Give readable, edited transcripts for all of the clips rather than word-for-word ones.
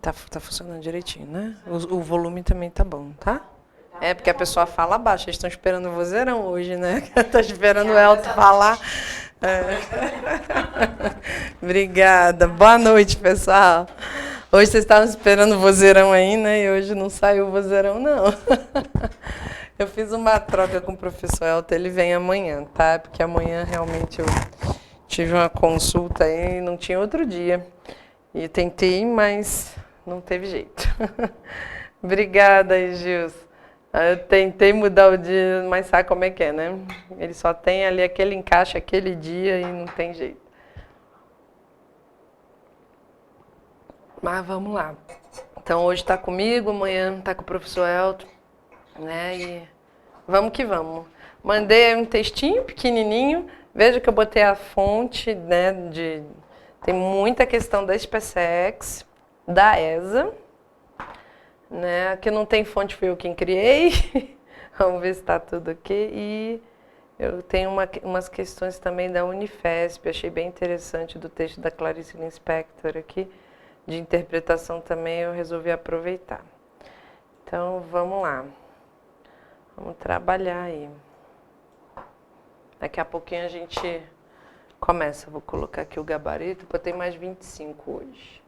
Tá funcionando direitinho, né? O volume também tá bom, tá? É, porque a pessoa fala baixo. Eles estão esperando o vozeirão hoje, né? Tá esperando o Elton falar. É. Obrigada. Boa noite, pessoal. Hoje vocês estavam esperando o vozeirão aí, né? E hoje não saiu o vozeirão, não. Eu fiz uma troca com o professor Elton. Ele vem amanhã, tá? Porque amanhã realmente eu tive uma consulta aí e não tinha outro dia. E tentei, mas não teve jeito. Obrigada aí, Gilson. Eu tentei mudar o dia, mas sabe como é que é, né? Ele só tem ali aquele encaixe, aquele dia e não tem jeito. Mas vamos lá. Então hoje está comigo, amanhã está com o professor Elton, né? E vamos que vamos. Mandei um textinho pequenininho. Veja que eu botei a fonte, né? Tem muita questão da SpaceX, da ESA. Né? Aqui não tem fonte, fui eu quem criei. Vamos ver se está tudo aqui. E eu tenho umas questões também da Unifesp, achei bem interessante do texto da Clarice Lispector aqui, de interpretação também, eu resolvi aproveitar. Então, vamos lá. Vamos trabalhar aí. Daqui a pouquinho a gente começa. Vou colocar aqui o gabarito, porque eu tenho mais 25 hoje.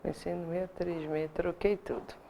Comecei no 636, troquei tudo.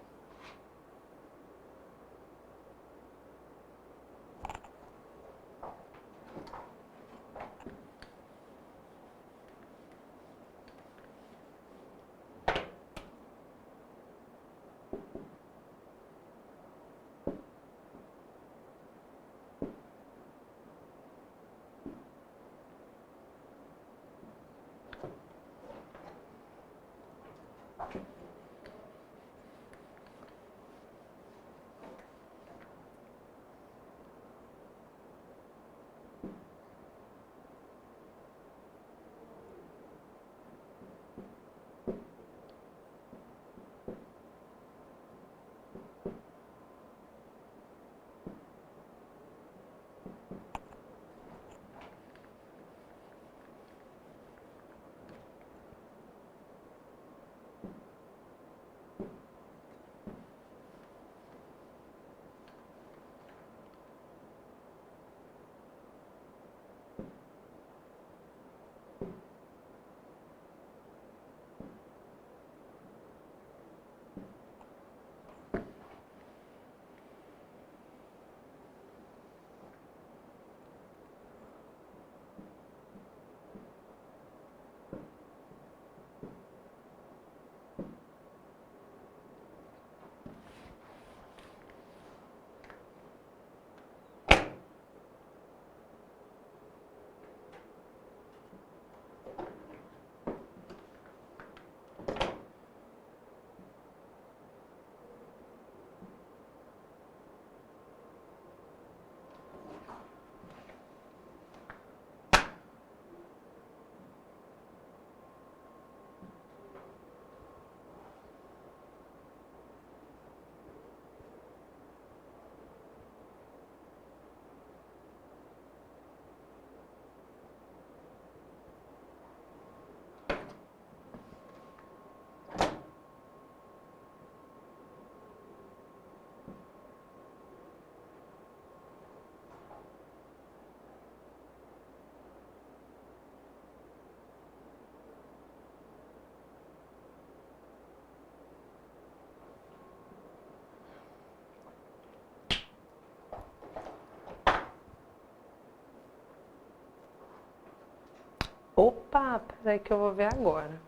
Opa, peraí que eu vou ver agora.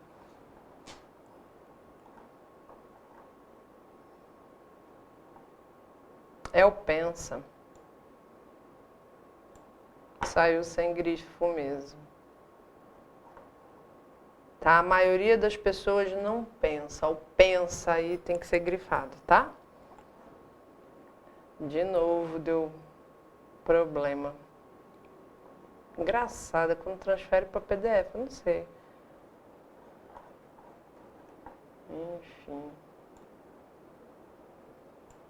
É o pensa. Saiu sem grifo mesmo. Tá? A maioria das pessoas não pensa. O pensa aí tem que ser grifado, tá? De novo deu problema. Engraçado, quando transfere para PDF, eu não sei. Enfim.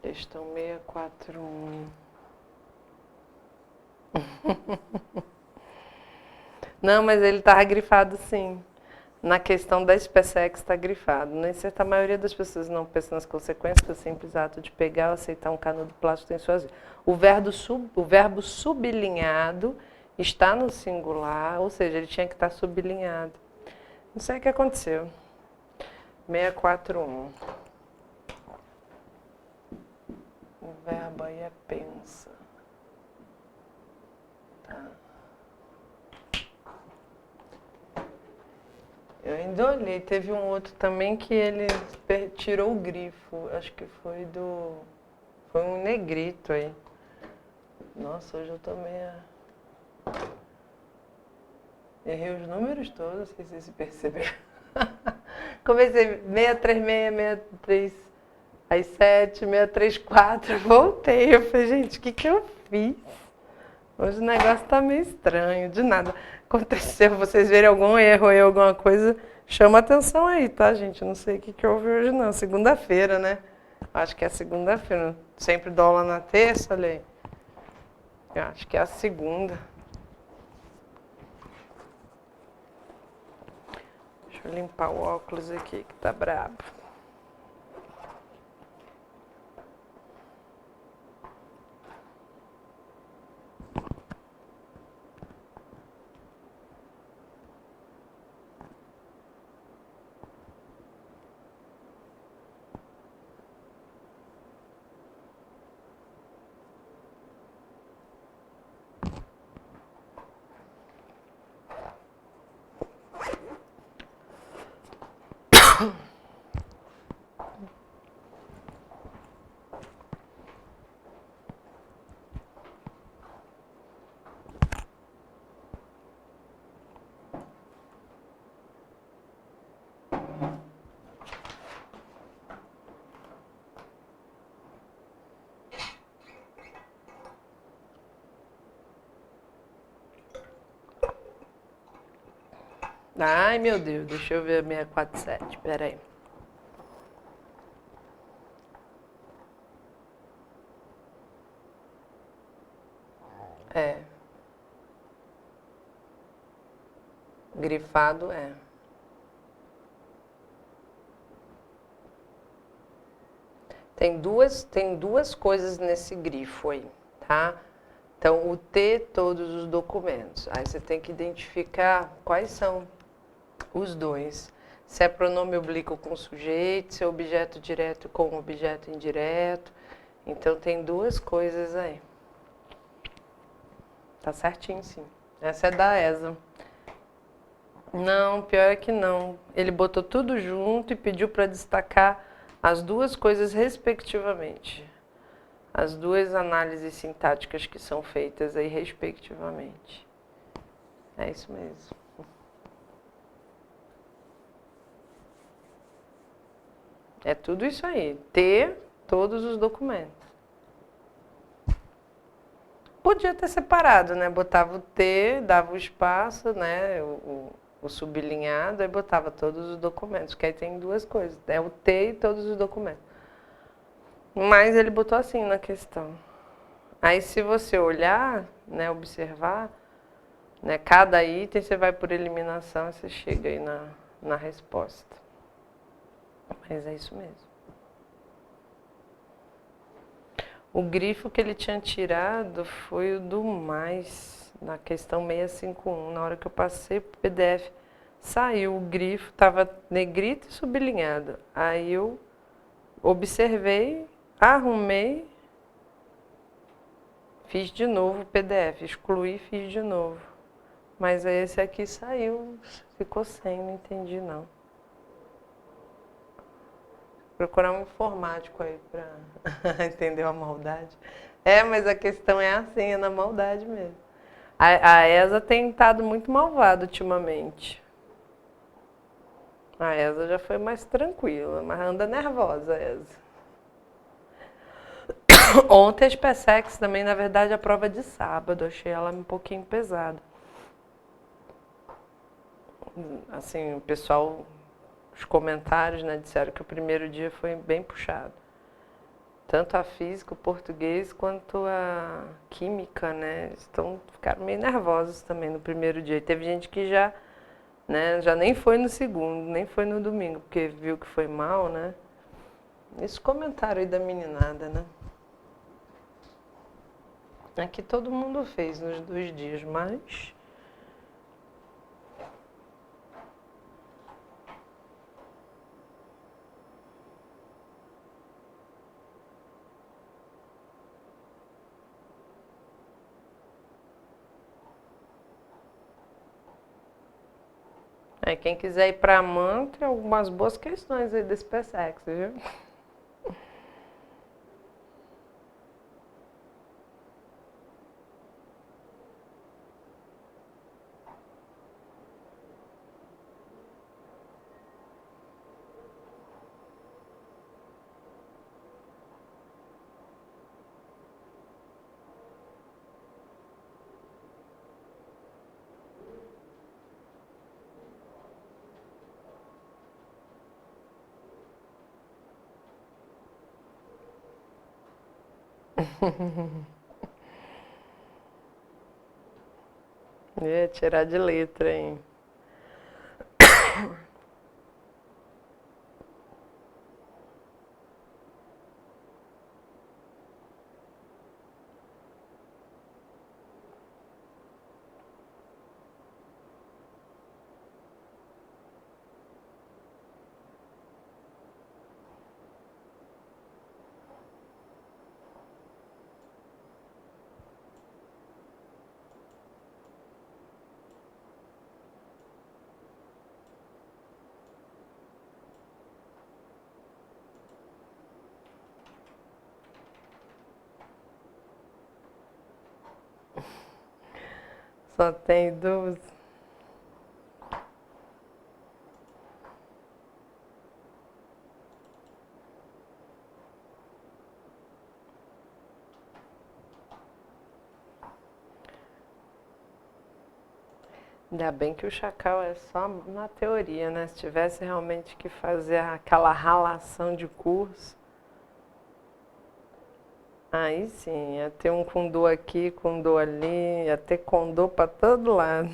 Questão 641. Não, mas ele estava grifado sim. Na questão da SpaceX está grifado. Nem certa maioria das pessoas não pensa nas consequências do simples ato de pegar ou aceitar um canudo plástico em suas vidas. O verbo sublinhado está no singular, ou seja, ele tinha que estar sublinhado. Não sei o que aconteceu. 641. O verbo aí é pensa. Tá. Eu ainda olhei, teve um outro também que ele tirou o grifo, acho que foi um negrito aí. Nossa, hoje eu tô meio... Errei os números todos, não sei se vocês se perceberam. Comecei 636, 63, aí 7, 634, voltei. Eu falei, gente, o que eu fiz? Hoje o negócio tá meio estranho, de nada. Aconteceu, vocês verem algum erro aí, alguma coisa, chama atenção aí, tá, gente? Eu não sei o que houve hoje, não. Segunda-feira, né? Acho que é segunda-feira. Sempre dou aula na terça, olha aí. Eu acho que é a segunda. Deixa eu limpar o óculos aqui, que tá brabo. Ai, meu Deus, deixa eu ver a 647, peraí. É. Grifado é. Tem duas coisas nesse grifo aí, tá? Então, o T, todos os documentos. Aí você tem que identificar quais são os dois. Se é pronome oblíquo com sujeito, se é objeto direto com objeto indireto. Então, tem duas coisas aí. Tá certinho, sim. Essa é da ESA. Não, pior é que não. Ele botou tudo junto e pediu para destacar as duas coisas respectivamente. As duas análises sintáticas que são feitas aí respectivamente. É isso mesmo. É tudo isso aí. Ter todos os documentos. Podia ter separado, né? Botava o T, dava o espaço, né? O sublinhado, aí botava todos os documentos, que aí tem duas coisas. É o T e todos os documentos. Mas ele botou assim na questão. Aí se você olhar, né, observar, né, cada item você vai por eliminação e você chega aí na resposta. Mas é isso mesmo. O grifo que ele tinha tirado foi o do mais, na questão 651. Na hora que eu passei pro PDF, saiu o grifo, estava negrito e sublinhado. Aí eu observei, arrumei, fiz de novo o PDF, excluí e fiz de novo. Mas esse aqui saiu, ficou sem, não entendi não. Procurar um informático aí pra entender a maldade. É, mas a questão é assim, é na maldade mesmo. A ESA tem estado muito malvada ultimamente. A ESA já foi mais tranquila, mas anda nervosa a ESA. Ontem a SpaceX também, na verdade, a prova de sábado, achei ela um pouquinho pesada. Assim, o pessoal, os comentários, né, disseram que o primeiro dia foi bem puxado. Tanto a física, o português, quanto a química, né? Ficaram meio nervosos também no primeiro dia. E teve gente que já, né, já nem foi no segundo, nem foi no domingo, porque viu que foi mal, né? Esse comentário aí da meninada, né? Aqui todo mundo fez nos 2 dias, mas... Aí, quem quiser ir para Amman, tem algumas boas questões aí desse PSEX, viu? Ia tirar de letra, hein? Só tem 12. Ainda bem que o chacal é só na teoria, né? Se tivesse realmente que fazer aquela ralação de curso, aí sim, ia ter um condô aqui, condô ali, ia ter condô para todo lado.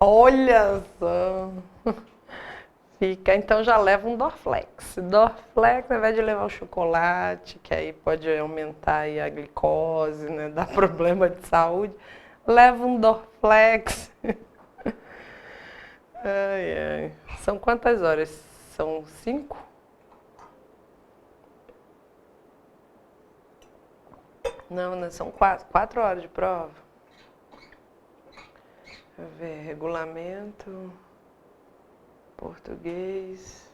Olha só! Fica, então já leva um Dorflex. Dorflex, ao invés de levar o chocolate, que aí pode aumentar aí a glicose, né, dar problema de saúde, leva um Dorflex. Ai, ai. São quantas horas? São 5? Não, né? São 4 horas de prova. Deixa eu ver, regulamento, português,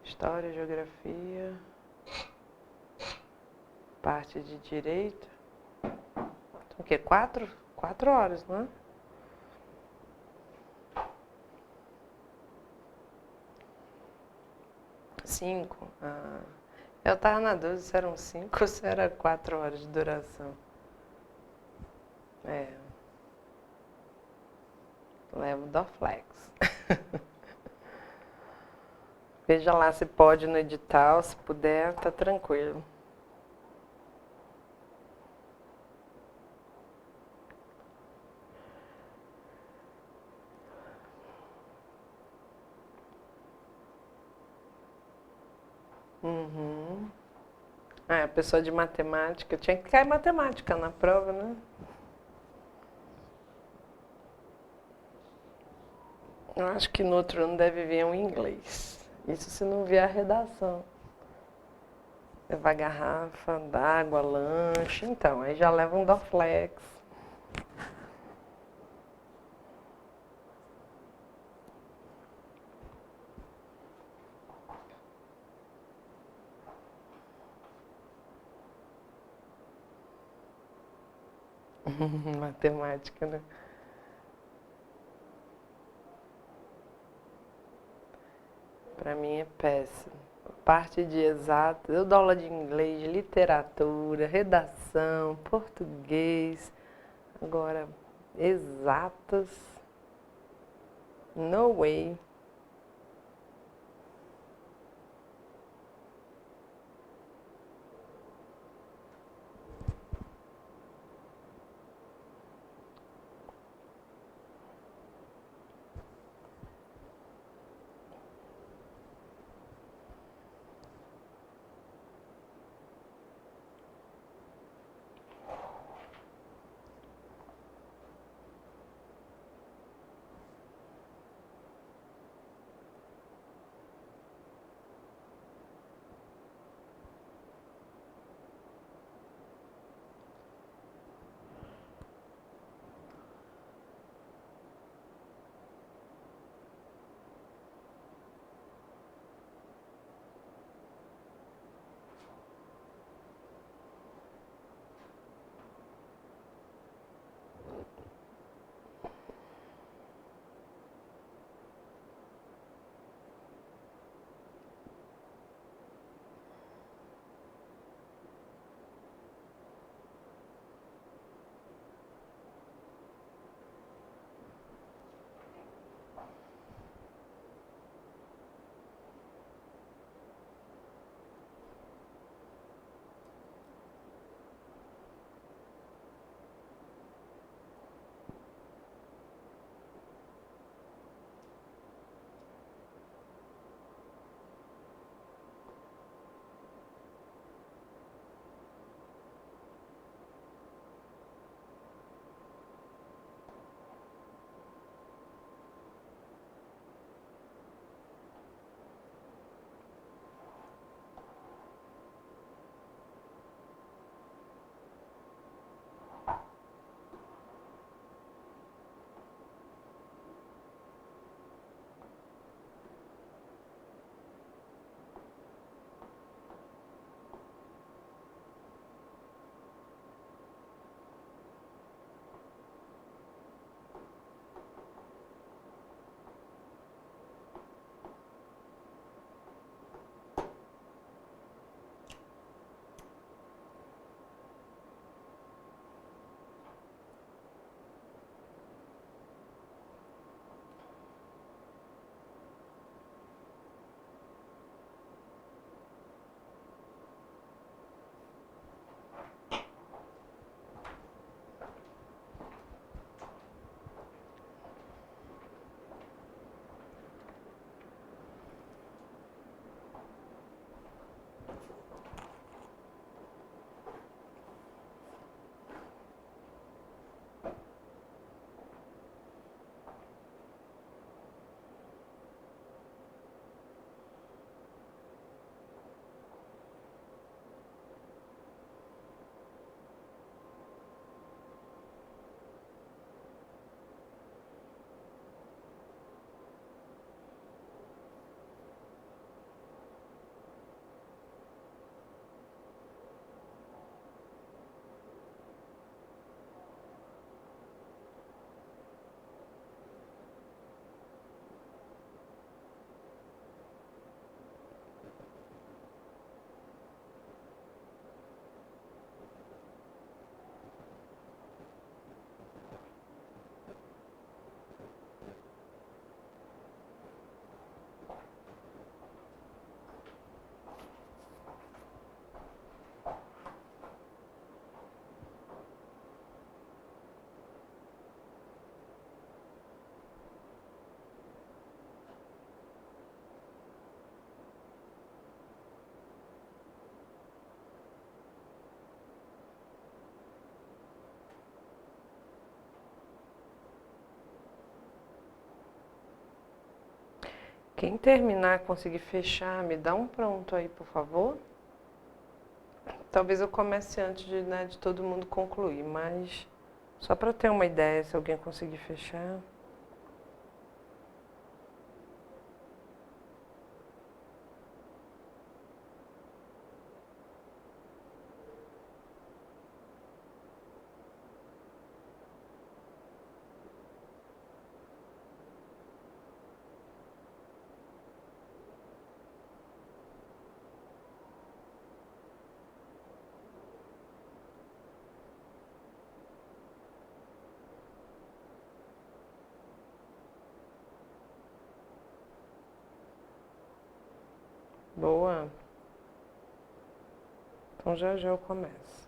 história, geografia, parte de direito. Então, o quê? 4 horas, não é? 5. Ah. Eu tava na dúvida se eram 5 ou se era 4 horas de duração. É. Leva o Dorflex. Veja lá se pode no edital, se puder, tá tranquilo. Uhum. Ah, a pessoa de matemática, tinha que cair matemática na prova, né? Eu acho que no outro ano deve vir um inglês. Isso se não vier a redação. Levar garrafa d'água, lanche, então, aí já leva um Dorflex. Matemática, né? Pra mim é péssimo. Parte de exatas, eu dou aula de inglês, de literatura, redação, português. Agora, exatas, no way. Quem terminar, conseguir fechar, me dá um pronto aí, por favor. Talvez eu comece antes de, né, de todo mundo concluir, mas só para ter uma ideia, se alguém conseguir fechar. Boa. Então já já eu começo.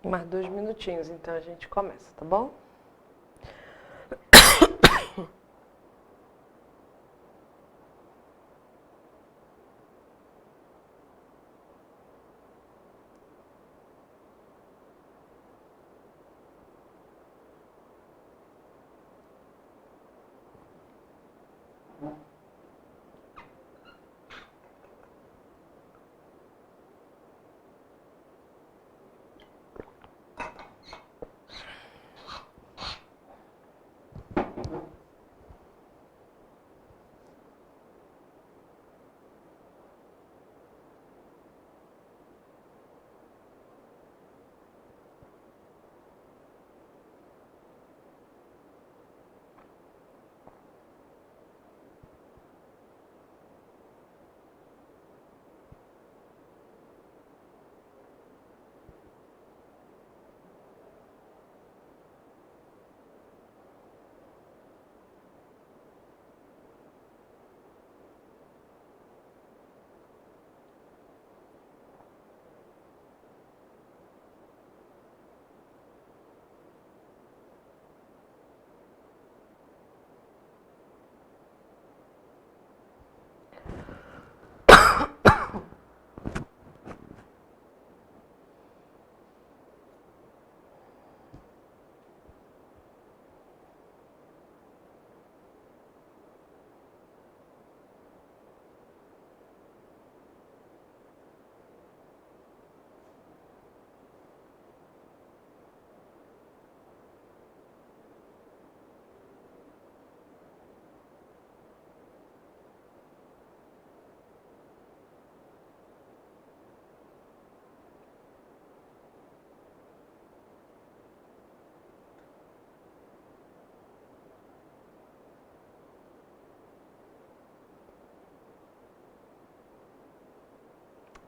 Mais 2 minutinhos, então a gente começa, tá bom?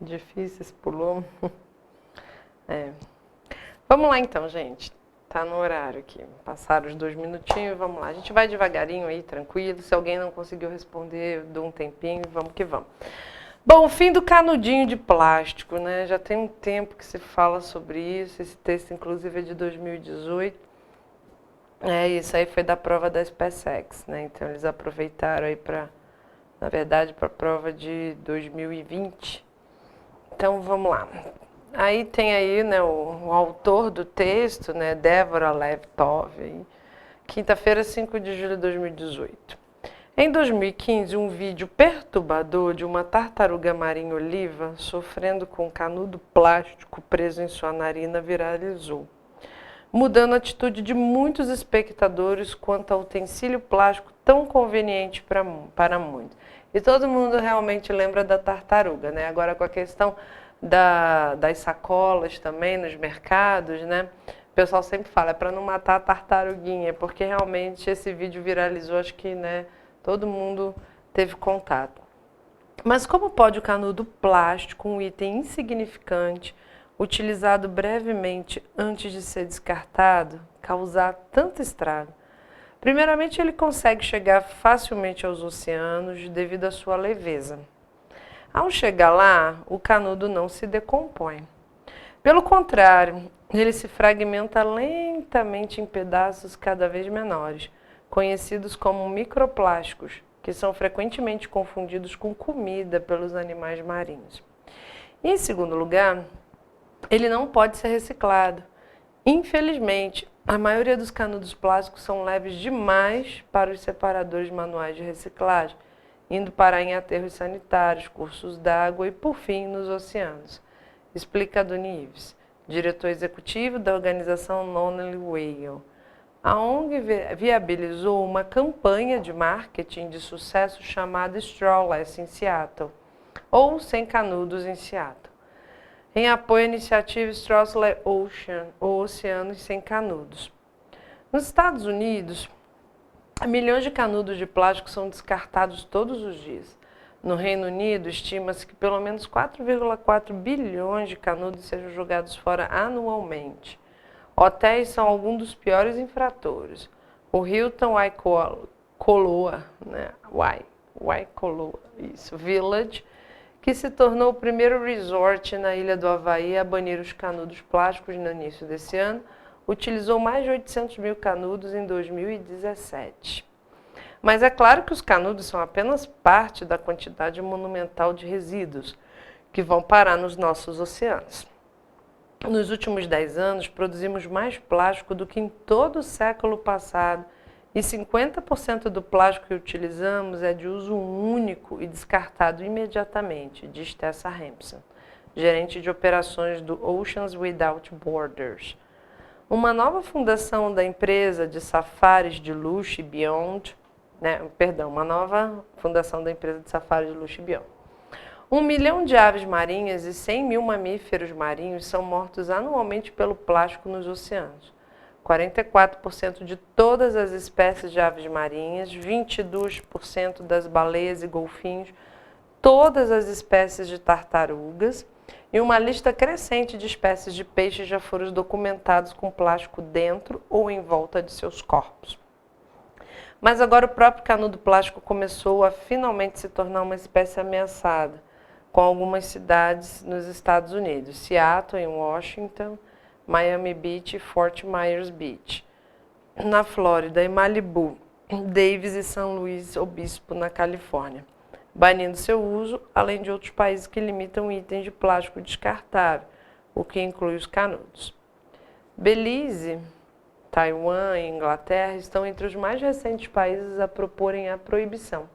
Difíceis, pulou. É. Vamos lá então, gente. Tá no horário aqui. Passaram os 2 minutinhos, vamos lá. A gente vai devagarinho aí, tranquilo. Se alguém não conseguiu responder, eu dou um tempinho, vamos que vamos. Bom, o fim do canudinho de plástico, né? Já tem um tempo que se fala sobre isso. Esse texto, inclusive, é de 2018. Isso aí foi da prova da SpaceX, né? Então, eles aproveitaram aí para, na verdade, para a prova de 2020. Então, vamos lá. Aí tem aí, né, o autor do texto, né, Débora Levtov, quinta-feira, 5 de julho de 2018. Em 2015, um vídeo perturbador de uma tartaruga marinha oliva sofrendo com um canudo plástico preso em sua narina viralizou, mudando a atitude de muitos espectadores quanto ao utensílio plástico tão conveniente para muitos. E todo mundo realmente lembra da tartaruga, né? Agora com a questão das sacolas também nos mercados, né? O pessoal sempre fala, é para não matar a tartaruguinha, porque realmente esse vídeo viralizou, acho que, né, todo mundo teve contato. Mas como pode o canudo plástico, um item insignificante, utilizado brevemente antes de ser descartado, causar tanto estrago? Primeiramente, ele consegue chegar facilmente aos oceanos devido à sua leveza. Ao chegar lá, o canudo não se decompõe. Pelo contrário, ele se fragmenta lentamente em pedaços cada vez menores, conhecidos como microplásticos, que são frequentemente confundidos com comida pelos animais marinhos. E, em segundo lugar, ele não pode ser reciclado. Infelizmente, a maioria dos canudos plásticos são leves demais para os separadores manuais de reciclagem, indo parar em aterros sanitários, cursos d'água e, por fim, nos oceanos, explica Doni Ives, diretor executivo da organização Lonely Whale. A ONG viabilizou uma campanha de marketing de sucesso chamada Strawless em Seattle, ou Sem Canudos em Seattle, em apoio à iniciativa Strawless Ocean, ou Oceanos Sem Canudos. Nos Estados Unidos, milhões de canudos de plástico são descartados todos os dias. No Reino Unido, estima-se que pelo menos 4,4 bilhões de canudos sejam jogados fora anualmente. Hotéis são alguns dos piores infratores. O Hilton Waikoloa, né? Waikoloa, isso, Village, que se tornou o primeiro resort na ilha do Havaí a banir os canudos plásticos no início desse ano, utilizou mais de 800 mil canudos em 2017. Mas é claro que os canudos são apenas parte da quantidade monumental de resíduos que vão parar nos nossos oceanos. Nos últimos 10 anos, produzimos mais plástico do que em todo o século passado e 50% do plástico que utilizamos é de uso único e descartado imediatamente, diz Tessa Hampson, gerente de operações do Oceans Without Borders. Uma nova fundação da empresa de safaris de luxo Beyond, uma nova fundação da empresa de safaris de luxo Beyond. 1 milhão de aves marinhas e 100 mil mamíferos marinhos são mortos anualmente pelo plástico nos oceanos. 44% de todas as espécies de aves marinhas, 22% das baleias e golfinhos, todas as espécies de tartarugas e uma lista crescente de espécies de peixes já foram documentados com plástico dentro ou em volta de seus corpos. Mas agora o próprio canudo plástico começou a finalmente se tornar uma espécie ameaçada, com algumas cidades nos Estados Unidos, Seattle, em Washington, Miami Beach e Fort Myers Beach, na Flórida, e Malibu, Davis e São Luís Obispo, na Califórnia, banindo seu uso, além de outros países que limitam itens de plástico descartável, o que inclui os canudos. Belize, Taiwan e Inglaterra estão entre os mais recentes países a proporem a proibição.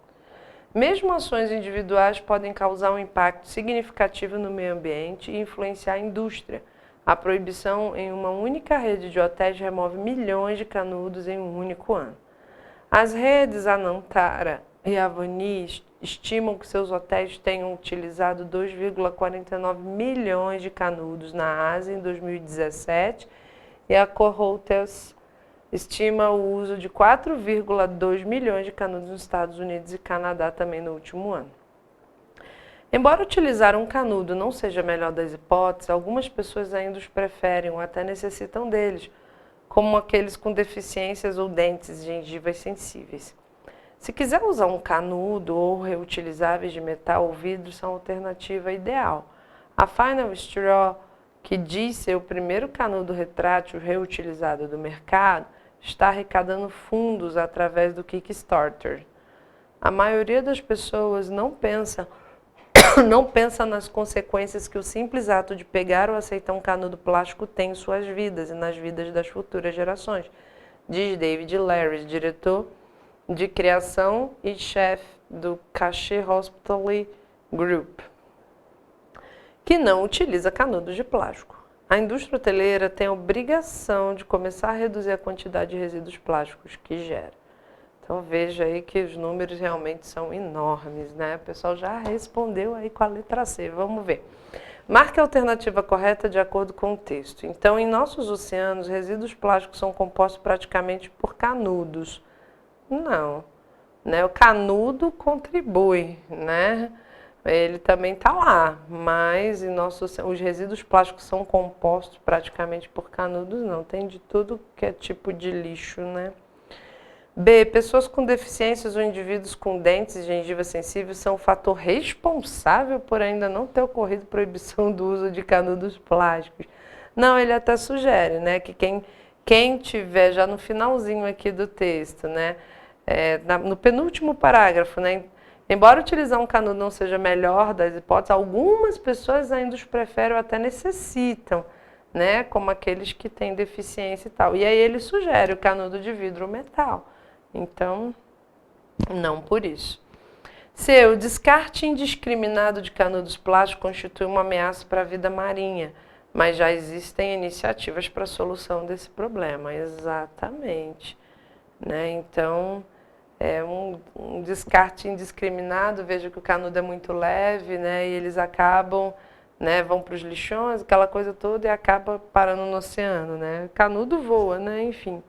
Mesmo ações individuais podem causar um impacto significativo no meio ambiente e influenciar a indústria. A proibição em uma única rede de hotéis remove milhões de canudos em um único ano. As redes Anantara e Avani estimam que seus hotéis tenham utilizado 2,49 milhões de canudos na Ásia em 2017 e a Accor Hotels estima o uso de 4,2 milhões de canudos nos Estados Unidos e Canadá também no último ano. Embora utilizar um canudo não seja a melhor das hipóteses, algumas pessoas ainda os preferem ou até necessitam deles, como aqueles com deficiências ou dentes e gengivas sensíveis. Se quiser usar um canudo ou reutilizáveis de metal ou vidro, são a alternativa ideal. A Final Straw, que diz ser o primeiro canudo retrátil reutilizado do mercado, está arrecadando fundos através do Kickstarter. A maioria das pessoas não pensa nas consequências que o simples ato de pegar ou aceitar um canudo plástico tem em suas vidas e nas vidas das futuras gerações, diz David Larry, diretor de criação e chefe do Cachet Hospital Group, que não utiliza canudos de plástico. A indústria hoteleira tem a obrigação de começar a reduzir a quantidade de resíduos plásticos que gera. Então veja aí que os números realmente são enormes, né? O pessoal já respondeu aí com a letra C, vamos ver. Marque a alternativa correta de acordo com o texto. Então, em nossos oceanos, resíduos plásticos são compostos praticamente por canudos. Não, né? O canudo contribui, né? Ele também está lá, mas os resíduos plásticos são compostos praticamente por canudos, não. Tem de tudo que é tipo de lixo, né? B. Pessoas com deficiências ou indivíduos com dentes e gengiva sensíveis são o fator responsável por ainda não ter ocorrido proibição do uso de canudos plásticos. Não, ele até sugere, né, que quem tiver, já no finalzinho aqui do texto, né, no penúltimo parágrafo, né, embora utilizar um canudo não seja a melhor das hipóteses, algumas pessoas ainda os preferem ou até necessitam, né, como aqueles que têm deficiência e tal. E aí ele sugere o canudo de vidro ou metal. Então, não por isso. C. O descarte indiscriminado de canudos plásticos constitui uma ameaça para a vida marinha, mas já existem iniciativas para a solução desse problema. Exatamente. Né? Então, é um descarte indiscriminado, veja que o canudo é muito leve, né? E eles acabam, né, vão para os lixões, aquela coisa toda, e acaba parando no oceano. Né? Canudo voa, né? Enfim.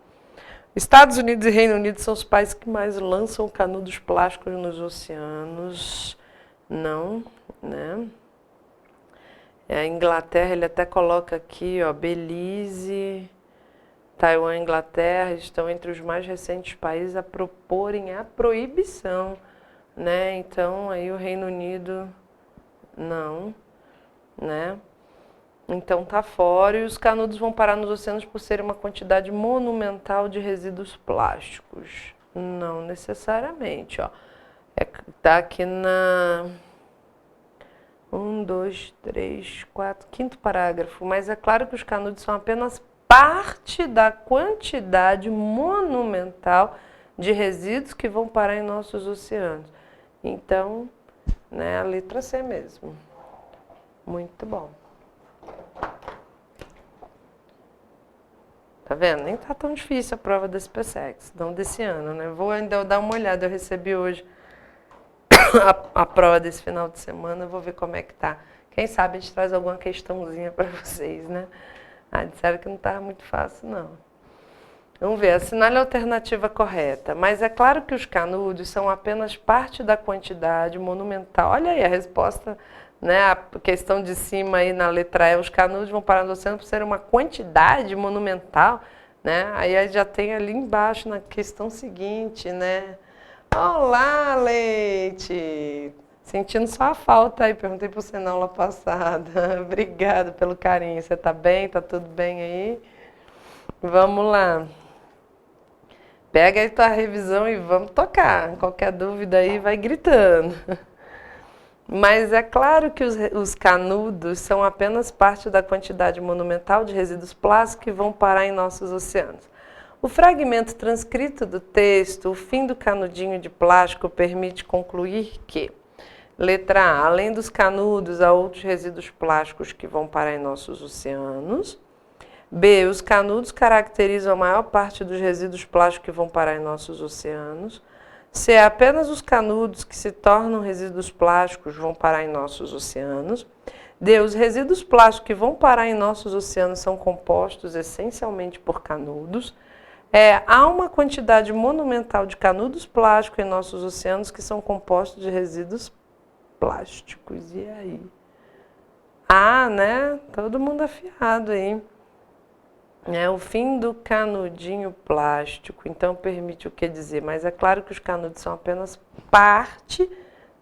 Estados Unidos e Reino Unido são os países que mais lançam canudos plásticos nos oceanos. Não, né? A Inglaterra, ele até coloca aqui, ó, Belize, Taiwan e Inglaterra estão entre os mais recentes países a proporem a proibição, né? Então, aí o Reino Unido, não, né? Então tá fora, e os canudos vão parar nos oceanos por serem uma quantidade monumental de resíduos plásticos. Não necessariamente, ó. Tá aqui na 1, 2, 3, 4, quinto parágrafo. Mas é claro que os canudos são apenas parte da quantidade monumental de resíduos que vão parar em nossos oceanos. Então, né, a letra C mesmo. Muito bom. Tá vendo? Nem tá tão difícil a prova da SpaceX, não desse ano, né? Vou ainda dar uma olhada, eu recebi hoje a prova desse final de semana, vou ver como é que tá. Quem sabe a gente traz alguma questãozinha para vocês, né? Ah, disseram que não estava muito fácil, não. Vamos ver, assinale a alternativa correta. Mas é claro que os canudos são apenas parte da quantidade monumental. Olha aí a resposta, né? A questão de cima aí na letra E, os canudos vão parar no oceano por ser uma quantidade monumental, né? Aí já tem ali embaixo na questão seguinte, né? Olá, Leite! Sentindo só a falta aí, perguntei para você na aula passada. Obrigada pelo carinho. Você tá bem? Tá tudo bem aí? Vamos lá. Pega aí tua revisão e vamos tocar. Qualquer dúvida aí, vai gritando. Mas é claro que os canudos são apenas parte da quantidade monumental de resíduos plásticos que vão parar em nossos oceanos. O fragmento transcrito do texto, o fim do canudinho de plástico, permite concluir que: letra A, além dos canudos, há outros resíduos plásticos que vão parar em nossos oceanos. B, os canudos caracterizam a maior parte dos resíduos plásticos que vão parar em nossos oceanos. C, apenas os canudos que se tornam resíduos plásticos vão parar em nossos oceanos. D, os resíduos plásticos que vão parar em nossos oceanos são compostos essencialmente por canudos. Há uma quantidade monumental de canudos plásticos em nossos oceanos que são compostos de resíduos plásticos. E aí? Ah, né? Todo mundo afiado aí. É o fim do canudinho plástico. Então permite o que dizer? Mas é claro que os canudos são apenas parte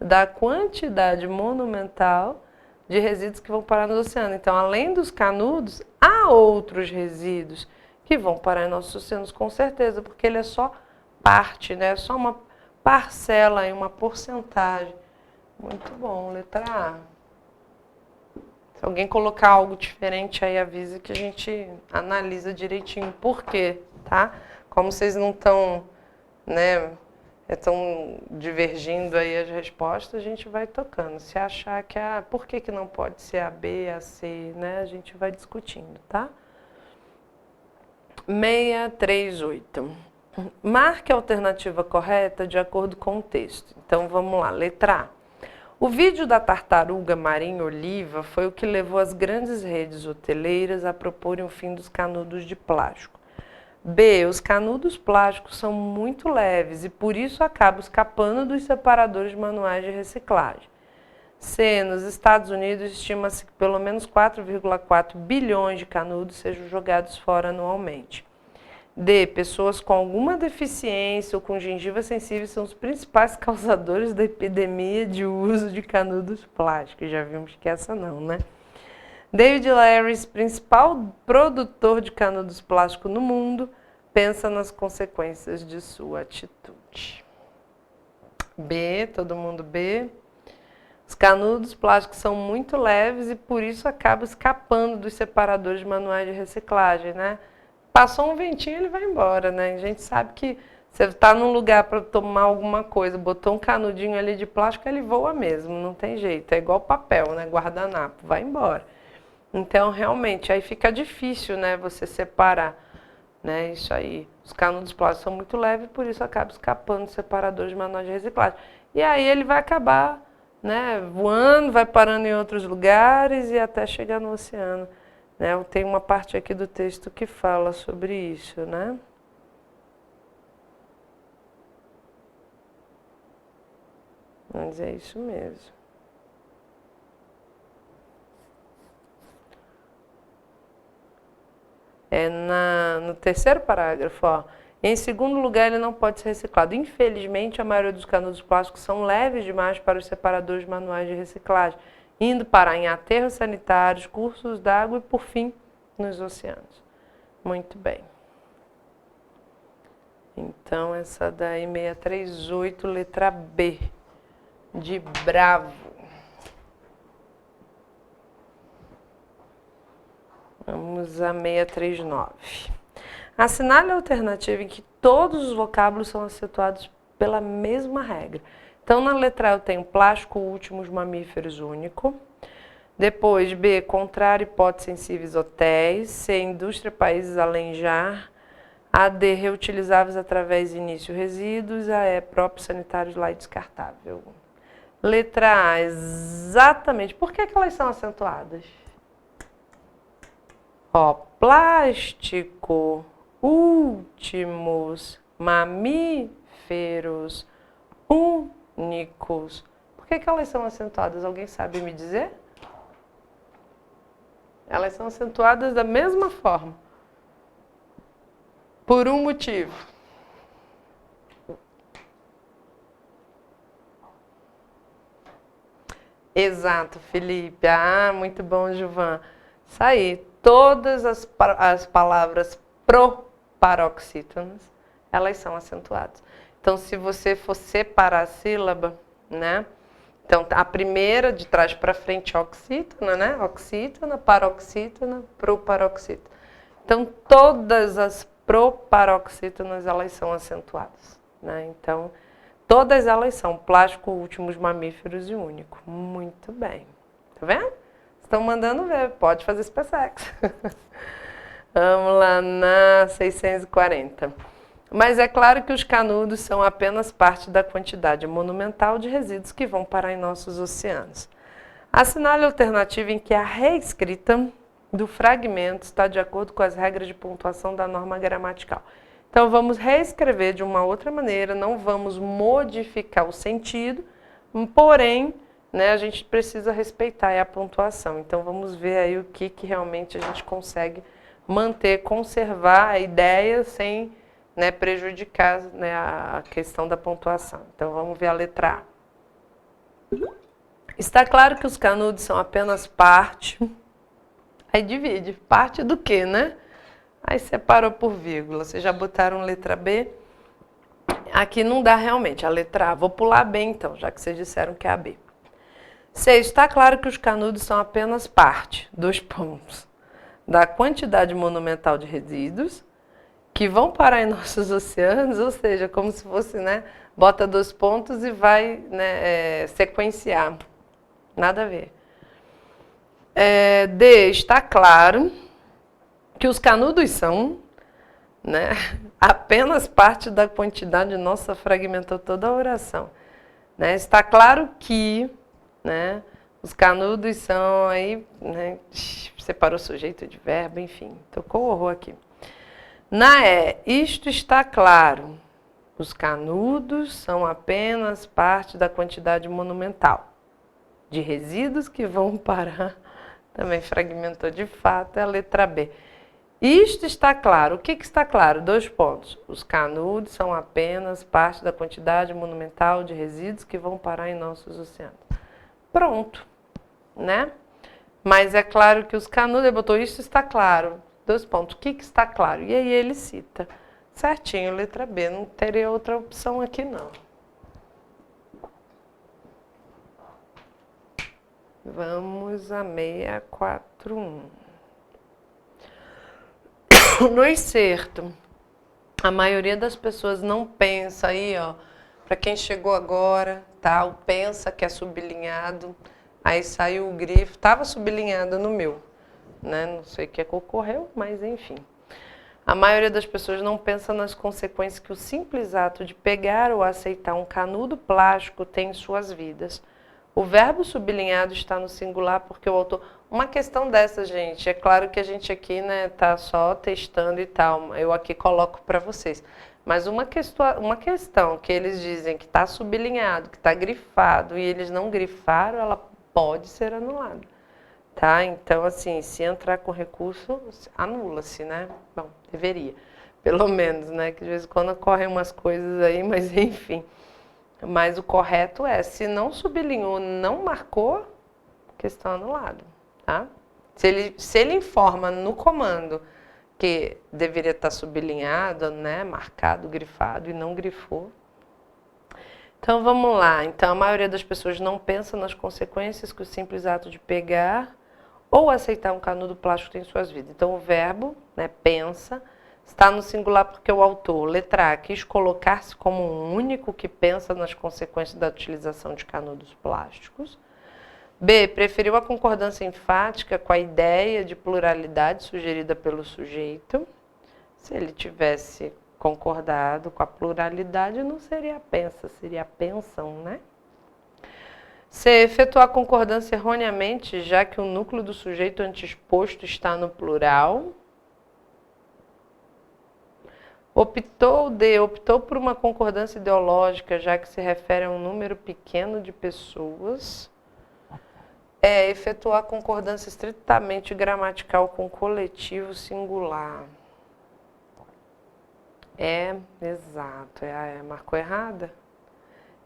da quantidade monumental de resíduos que vão parar no oceano. Então, além dos canudos, há outros resíduos que vão parar em nossos oceanos, com certeza, porque ele é só parte, né? É só uma parcela e uma porcentagem. Muito bom, letra A. Se alguém colocar algo diferente aí, avisa que a gente analisa direitinho por quê, tá? Como vocês não estão, né, estão divergindo aí as respostas, a gente vai tocando. Se achar que por que não pode ser a B, a C, né? A gente vai discutindo, tá? 638. Marque a alternativa correta de acordo com o texto. Então vamos lá, letra A. O vídeo da tartaruga marinha oliva foi o que levou as grandes redes hoteleiras a proporem o fim dos canudos de plástico. B. Os canudos plásticos são muito leves e por isso acabam escapando dos separadores manuais de reciclagem. C. Nos Estados Unidos estima-se que pelo menos 4,4 bilhões de canudos sejam jogados fora anualmente. D. Pessoas com alguma deficiência ou com gengivas sensíveis são os principais causadores da epidemia de uso de canudos plásticos. Já vimos que essa não, né? David Larry, principal produtor de canudos plásticos no mundo, pensa nas consequências de sua atitude. B, todo mundo B. Os canudos plásticos são muito leves e por isso acabam escapando dos separadores manuais de reciclagem, né? Passou um ventinho, ele vai embora, né? A gente sabe que você está num lugar para tomar alguma coisa, botou um canudinho ali de plástico, ele voa mesmo, não tem jeito. É igual papel, né? Guardanapo, vai embora. Então, realmente, aí fica difícil, né? Você separar, né? Isso aí. Os canudos plásticos são muito leves, por isso acaba escapando dos separadores manuais de reciclagem. E aí ele vai acabar, né? Voando, vai parando em outros lugares e até chegar no oceano. Tem uma parte aqui do texto que fala sobre isso, né? Mas é isso mesmo. No terceiro parágrafo, ó. Em segundo lugar, ele não pode ser reciclado. Infelizmente, a maioria dos canudos plásticos são leves demais para os separadores manuais de reciclagem, indo parar em aterros sanitários, cursos d'água e, por fim, nos oceanos. Muito bem. Então, essa daí, 638, letra B, de bravo. Vamos a 639. Assinale a alternativa em que todos os vocábulos são acentuados pela mesma regra. Então, na letra A eu tenho plástico, últimos mamíferos, único. Depois, B, contrário, hipótese sensíveis, hotéis. C, indústria, países, além já. A, D, reutilizáveis através de início, resíduos. A, E, próprios sanitários, lá e descartável. Letra A, exatamente. Por que elas são acentuadas? Ó, plástico, últimos, mamíferos, únicos. Por que elas são acentuadas? Alguém sabe me dizer? Elas são acentuadas da mesma forma. Por um motivo. Exato, Felipe. Ah, muito bom, Gilvan. Isso aí. Todas as palavras proparoxítonas, elas são acentuadas. Então, se você for separar a sílaba, né? Então, a primeira de trás para frente é oxítona, né? Oxítona, paroxítona, proparoxítona. Então, todas as proparoxítonas, elas são acentuadas, né? Então, todas elas são plástico, últimos, mamíferos e único. Muito bem. Tá vendo? Estão mandando ver, pode fazer SpaceX. Vamos lá na 640. Mas é claro que os canudos são apenas parte da quantidade monumental de resíduos que vão parar em nossos oceanos. Assinale a alternativa em que a reescrita do fragmento está de acordo com as regras de pontuação da norma gramatical. Então, vamos reescrever de uma outra maneira, não vamos modificar o sentido, porém, né, a gente precisa respeitar a pontuação. Então, vamos ver aí o que realmente a gente consegue manter, conservar a ideia sem, né, prejudicar, né, a questão da pontuação. Então, vamos ver a letra A. Está claro que os canudos são apenas parte. Aí divide. Parte do quê, né? Aí separou por vírgula. Vocês já botaram letra B? Aqui não dá realmente, a letra A. Vou pular a B então, já que vocês disseram que é a B. C. Está claro que os canudos são apenas parte, 2 pontos, da quantidade monumental de resíduos que vão parar em nossos oceanos, ou seja, como se fosse, né, bota 2 pontos e vai, né, sequenciar. Nada a ver. D. Está claro que os canudos são, né, apenas parte da quantidade. Nossa, fragmentou toda a oração. Né? Está claro que, né, os canudos são aí, né, separou sujeito de verbo, enfim, tocou horror aqui. Na E, isto está claro. Os canudos são apenas parte da quantidade monumental de resíduos que vão parar, também fragmentou de fato, é a letra B. Isto está claro. O que está claro? 2 pontos. Os canudos são apenas parte da quantidade monumental de resíduos que vão parar em nossos oceanos. Pronto, né? Mas é claro que os canudos, ele botou isto está claro. 2 pontos. O que está claro? E aí ele cita. Certinho, letra B. Não teria outra opção aqui, não. Vamos a 641. No excerto, a maioria das pessoas não pensa aí, ó, para quem chegou agora, tá? O pensa que é sublinhado, aí saiu o grifo, estava sublinhado no meu, né? Não sei o que ocorreu, mas enfim. A maioria das pessoas não pensa nas consequências que o simples ato de pegar ou aceitar um canudo plástico tem em suas vidas. O verbo sublinhado está no singular porque o autor... Uma questão dessa, gente, é claro que a gente aqui, né, tá só testando e tal, eu aqui coloco para vocês. Mas uma questão que eles dizem que está sublinhado, que está grifado e eles não grifaram, ela pode ser anulada. Tá? Então, assim, se entrar com recurso, anula-se, né? Bom, deveria, pelo menos, né? Que de vez em quando ocorrem umas coisas aí, mas enfim. Mas o correto é, se não sublinhou, não marcou, questão anulada, tá? Se ele informa no comando que deveria estar sublinhado, né, marcado, grifado e não grifou. Então vamos lá. Então a maioria das pessoas não pensa nas consequências que o simples ato de pegar ou aceitar um canudo plástico tem em suas vidas. Então o verbo, né, pensa, está no singular porque o autor, letra A, quis colocar-se como um único que pensa nas consequências da utilização de canudos plásticos. B, preferiu a concordância enfática com a ideia de pluralidade sugerida pelo sujeito. Se ele tivesse concordado com a pluralidade, não seria pensa, seria pensam, né? C, efetuar a concordância erroneamente, já que o núcleo do sujeito anteexposto está no plural. Optou por uma concordância ideológica, já que se refere a um número pequeno de pessoas. É, efetuar a concordância estritamente gramatical com coletivo singular. É, exato, é a E. Marcou errada?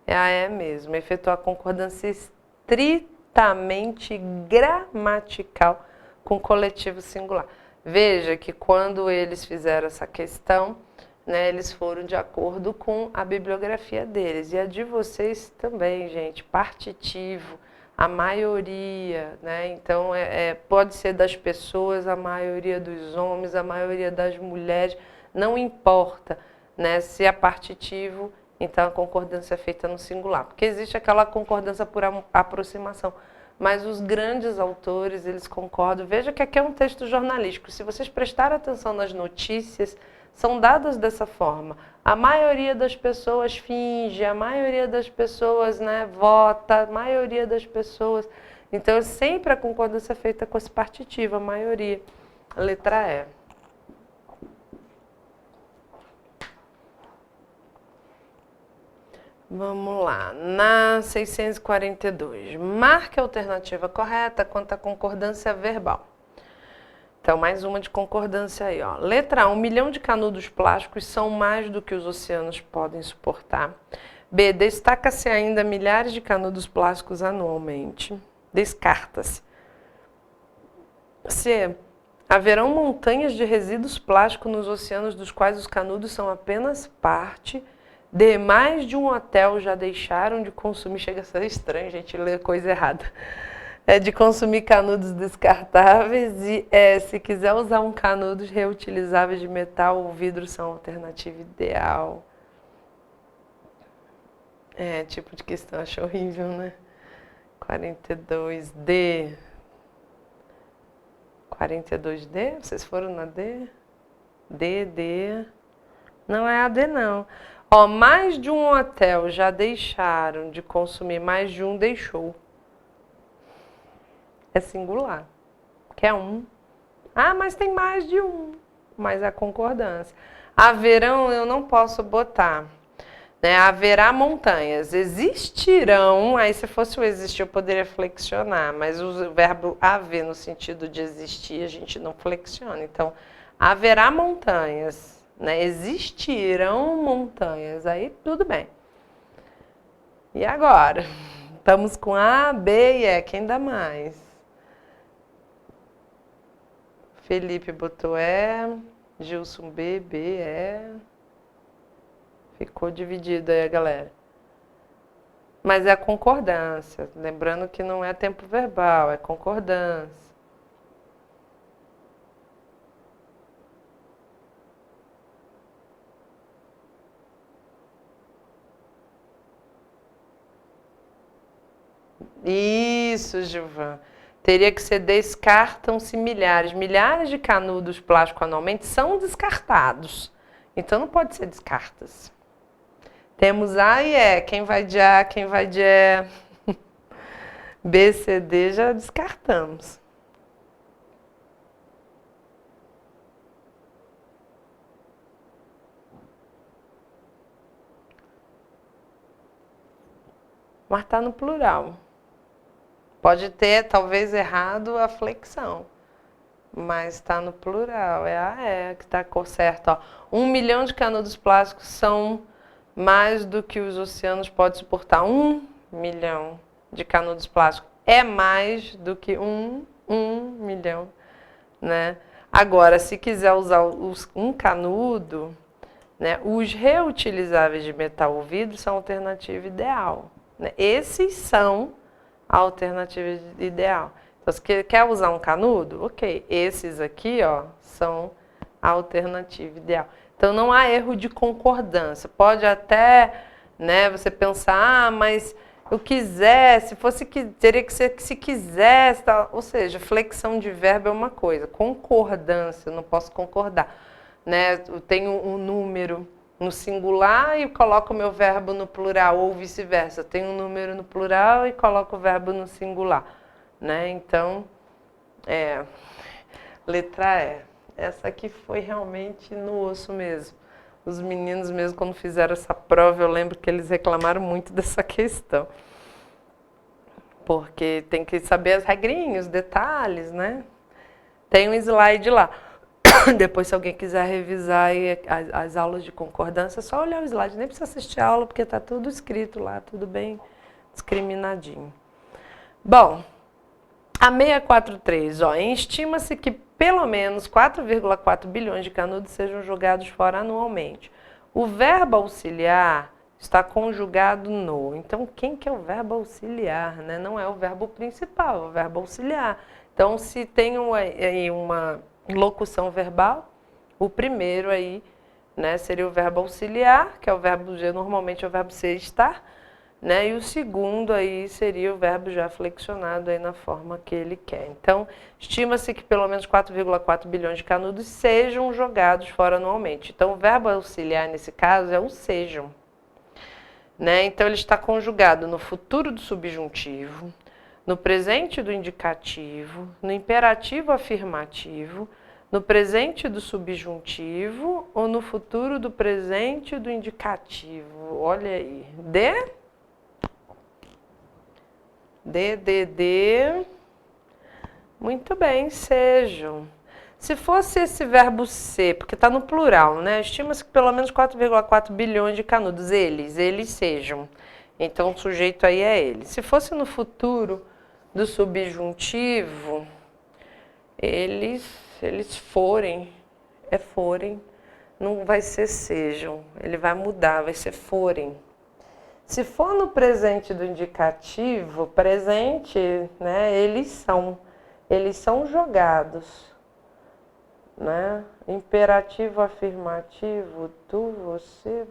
É a E mesmo. Efetuar a concordância estritamente gramatical com coletivo singular. Veja que quando eles fizeram essa questão, né, eles foram de acordo com a bibliografia deles. E a de vocês também, gente, partitivo, a maioria, né? Então pode ser das pessoas, a maioria dos homens, a maioria das mulheres, não importa, né, se é partitivo, então a concordância é feita no singular. Porque existe aquela concordância por aproximação. Mas os grandes autores, eles concordam. Veja que aqui é um texto jornalístico. Se vocês prestarem atenção nas notícias, são dadas dessa forma. A maioria das pessoas finge, a maioria das pessoas, né, vota, a maioria das pessoas... Então, sempre a concordância é feita com esse partitivo, a maioria. A letra E. Vamos lá, na 642. Marque a alternativa correta quanto à concordância verbal. Então, mais uma de concordância aí, ó. Letra A, 1 milhão de canudos plásticos são mais do que os oceanos podem suportar. B, destaca-se ainda milhares de canudos plásticos anualmente. Descarta-se. C, haverão montanhas de resíduos plásticos nos oceanos dos quais os canudos são apenas parte. D, mais de um hotel já deixaram de consumir. Chega a ser estranho, gente, ler coisa errada. De consumir canudos descartáveis. E se quiser usar um canudo reutilizável de metal ou vidro, são a alternativa ideal. Tipo de questão, acho horrível, né? 42D. 42D? Vocês foram na D? D. Não é a D, não. Ó, mais de um hotel já deixaram de consumir, mais de um deixou. É singular. Quer um? Ah, mas tem mais de um. Mas é concordância. Haverão, eu não posso botar. Né? Haverá montanhas. Existirão. Aí, se fosse o existir, eu poderia flexionar. Mas o verbo haver, no sentido de existir, a gente não flexiona. Então, haverá montanhas. Né? Existirão montanhas. Aí, tudo bem. E agora? Estamos com A, B e E. Quem dá mais? Felipe botou E, Gilson B, E. Ficou dividido aí a galera. Mas é a concordância. Lembrando que não é tempo verbal, é concordância. Isso, Gilvan. Teria que ser descartam-se milhares. Milhares de canudos plásticos anualmente são descartados. Então não pode ser descarta-se. Temos A e E. Quem vai de A, quem vai de E? B, C, D já descartamos. Mas está no plural. Pode ter, talvez, errado a flexão. Mas está no plural. É a E que está certo. Ó. 1 milhão de canudos plásticos são mais do que os oceanos podem suportar. 1 milhão de canudos plásticos é mais do que um milhão. Né? Agora, se quiser usar um canudo, né, os reutilizáveis de metal ou vidro são a alternativa ideal. Né? Esses são a alternativa ideal. Então, se quer usar um canudo, ok. Esses aqui, ó, são a alternativa ideal. Então, não há erro de concordância. Pode até, né, você pensar, mas eu quisesse, teria que ser que se quisesse, tá? Ou seja, flexão de verbo é uma coisa, concordância, eu não posso concordar. Né? Eu tenho um número no singular e coloco o meu verbo no plural, ou vice-versa. Eu tenho um número no plural e coloco o verbo no singular. Né? Então, letra E. Essa aqui foi realmente no osso mesmo. Os meninos mesmo, quando fizeram essa prova, eu lembro que eles reclamaram muito dessa questão. Porque tem que saber as regrinhas, os detalhes, né? Tem um slide lá. Depois, se alguém quiser revisar aí as aulas de concordância, é só olhar o slide. Nem precisa assistir a aula, porque está tudo escrito lá, tudo bem discriminadinho. Bom, a 643, ó, estima-se que pelo menos 4,4 bilhões de canudos sejam jogados fora anualmente. O verbo auxiliar está conjugado no. Então, quem que é o verbo auxiliar? Né? Não é o verbo principal, é o verbo auxiliar. Então, se tem aí uma locução verbal, o primeiro aí, né, seria o verbo auxiliar, que é o verbo, normalmente é o verbo ser, estar, né, e o segundo aí seria o verbo já flexionado aí na forma que ele quer. Então, estima-se que pelo menos 4,4 bilhões de canudos sejam jogados fora anualmente. Então, o verbo auxiliar nesse caso é o sejam. Né? Então, ele está conjugado no futuro do subjuntivo, no presente do indicativo, no imperativo afirmativo, No presente do subjuntivo ou no futuro do presente do indicativo? Olha aí. D. Muito bem, sejam. Se fosse esse verbo ser, porque está no plural, né? Estima-se que pelo menos 4,4 bilhões de canudos. Eles sejam. Então o sujeito aí é ele. Se fosse no futuro do subjuntivo, eles forem, forem, não vai ser sejam, ele vai mudar, vai ser forem. Se for no presente do indicativo, presente, né, eles são jogados, né? Imperativo afirmativo, tu, você,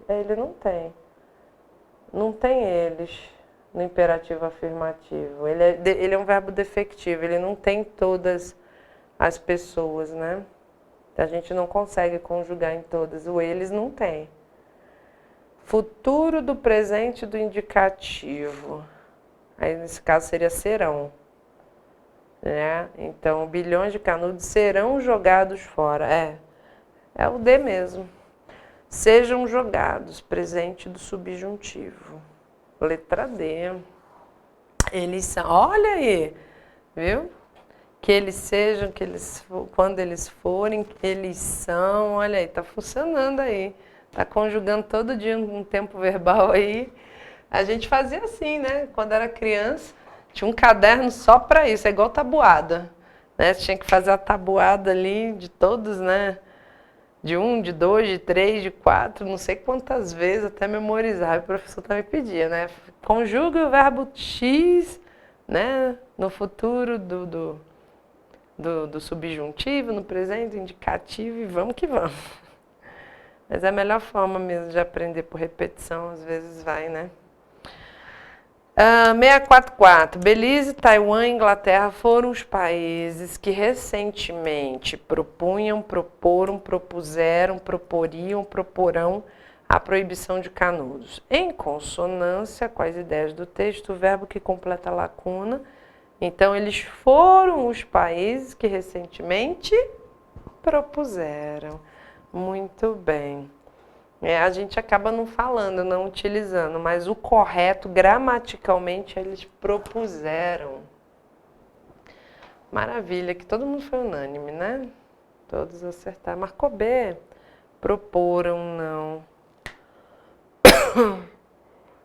ele não tem eles no imperativo afirmativo. Ele é um verbo defectivo, ele não tem todas as pessoas, né? A gente não consegue conjugar em todas, o eles não tem. Futuro do presente do indicativo. Aí nesse caso seria serão, né? Então, bilhões de canudos serão jogados fora. É o D mesmo. Sejam jogados, presente do subjuntivo. Letra D. Eles são, olha aí, viu? Que eles sejam, quando eles forem, eles são, olha aí, tá funcionando aí. Tá conjugando todo dia um tempo verbal aí. A gente fazia assim, né? Quando era criança, tinha um caderno só para isso, é igual tabuada, né? Você tinha que fazer a tabuada ali de todos, né? De 1, de 2, de 3, de 4, não sei quantas vezes, até memorizar. O professor também pedia, né? Conjugue o verbo X, né? No futuro do subjuntivo, no presente, indicativo, e vamos que vamos. Mas é a melhor forma mesmo de aprender por repetição, às vezes vai, né? 644. Belize, Taiwan e Inglaterra foram os países que recentemente propunham, proporam, propuseram, proporiam, proporão a proibição de canudos. Em consonância com as ideias do texto, o verbo que completa a lacuna. Então, eles foram os países que recentemente propuseram. Muito bem. A gente acaba não falando, não utilizando, mas o correto, gramaticalmente, eles propuseram. Maravilha, que todo mundo foi unânime, né? Todos acertaram. Marcou B. Proporam, não.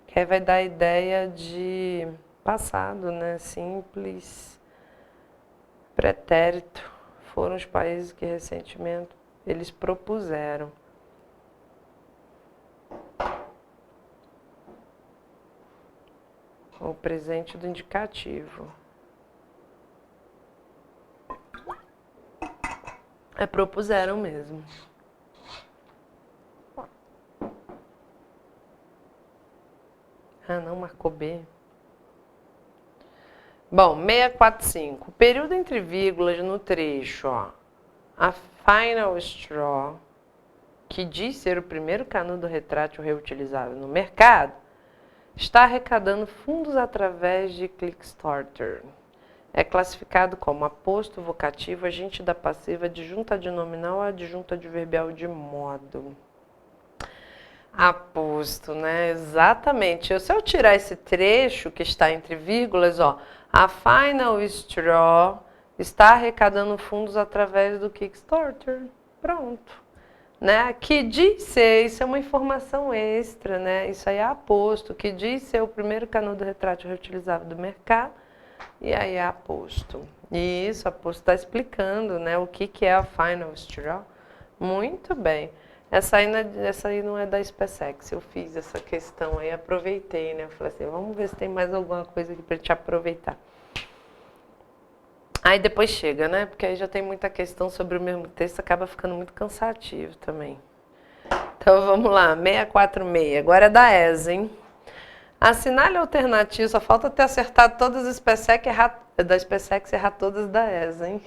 Que aí vai dar a ideia de passado, né? Simples. Pretérito. Foram os países que recentemente eles propuseram. O presente do indicativo. Propuseram mesmo. Não, marcou B. Bom, 645. O período entre vírgulas no trecho, ó. A final straw, que diz ser o primeiro canudo retrátil reutilizável no mercado, está arrecadando fundos através de Clickstarter. É classificado como aposto, vocativo, agente da passiva, adjunta adnominal ou adjunta adverbial de modo. Aposto, né? Exatamente. Se eu tirar esse trecho que está entre vírgulas, ó, a Final Straw está arrecadando fundos através do Kickstarter. Pronto. Né? Que diz ser, isso é uma informação extra, né? Isso aí é aposto, que diz ser o primeiro canudo retrátil reutilizável do mercado, e aí é aposto. E isso, aposto está explicando, né, o que é a Final Straw. Muito bem. Essa aí não é da SpaceX, eu fiz essa questão aí, aproveitei, né? Eu falei assim, vamos ver se tem mais alguma coisa aqui para te aproveitar. Aí depois chega, né? Porque aí já tem muita questão sobre o mesmo texto, acaba ficando muito cansativo também. Então vamos lá, 646. Agora é da ESA, hein? Assinale alternativo, só falta ter acertado todas as da SpaceX e errar todas da ESA, hein?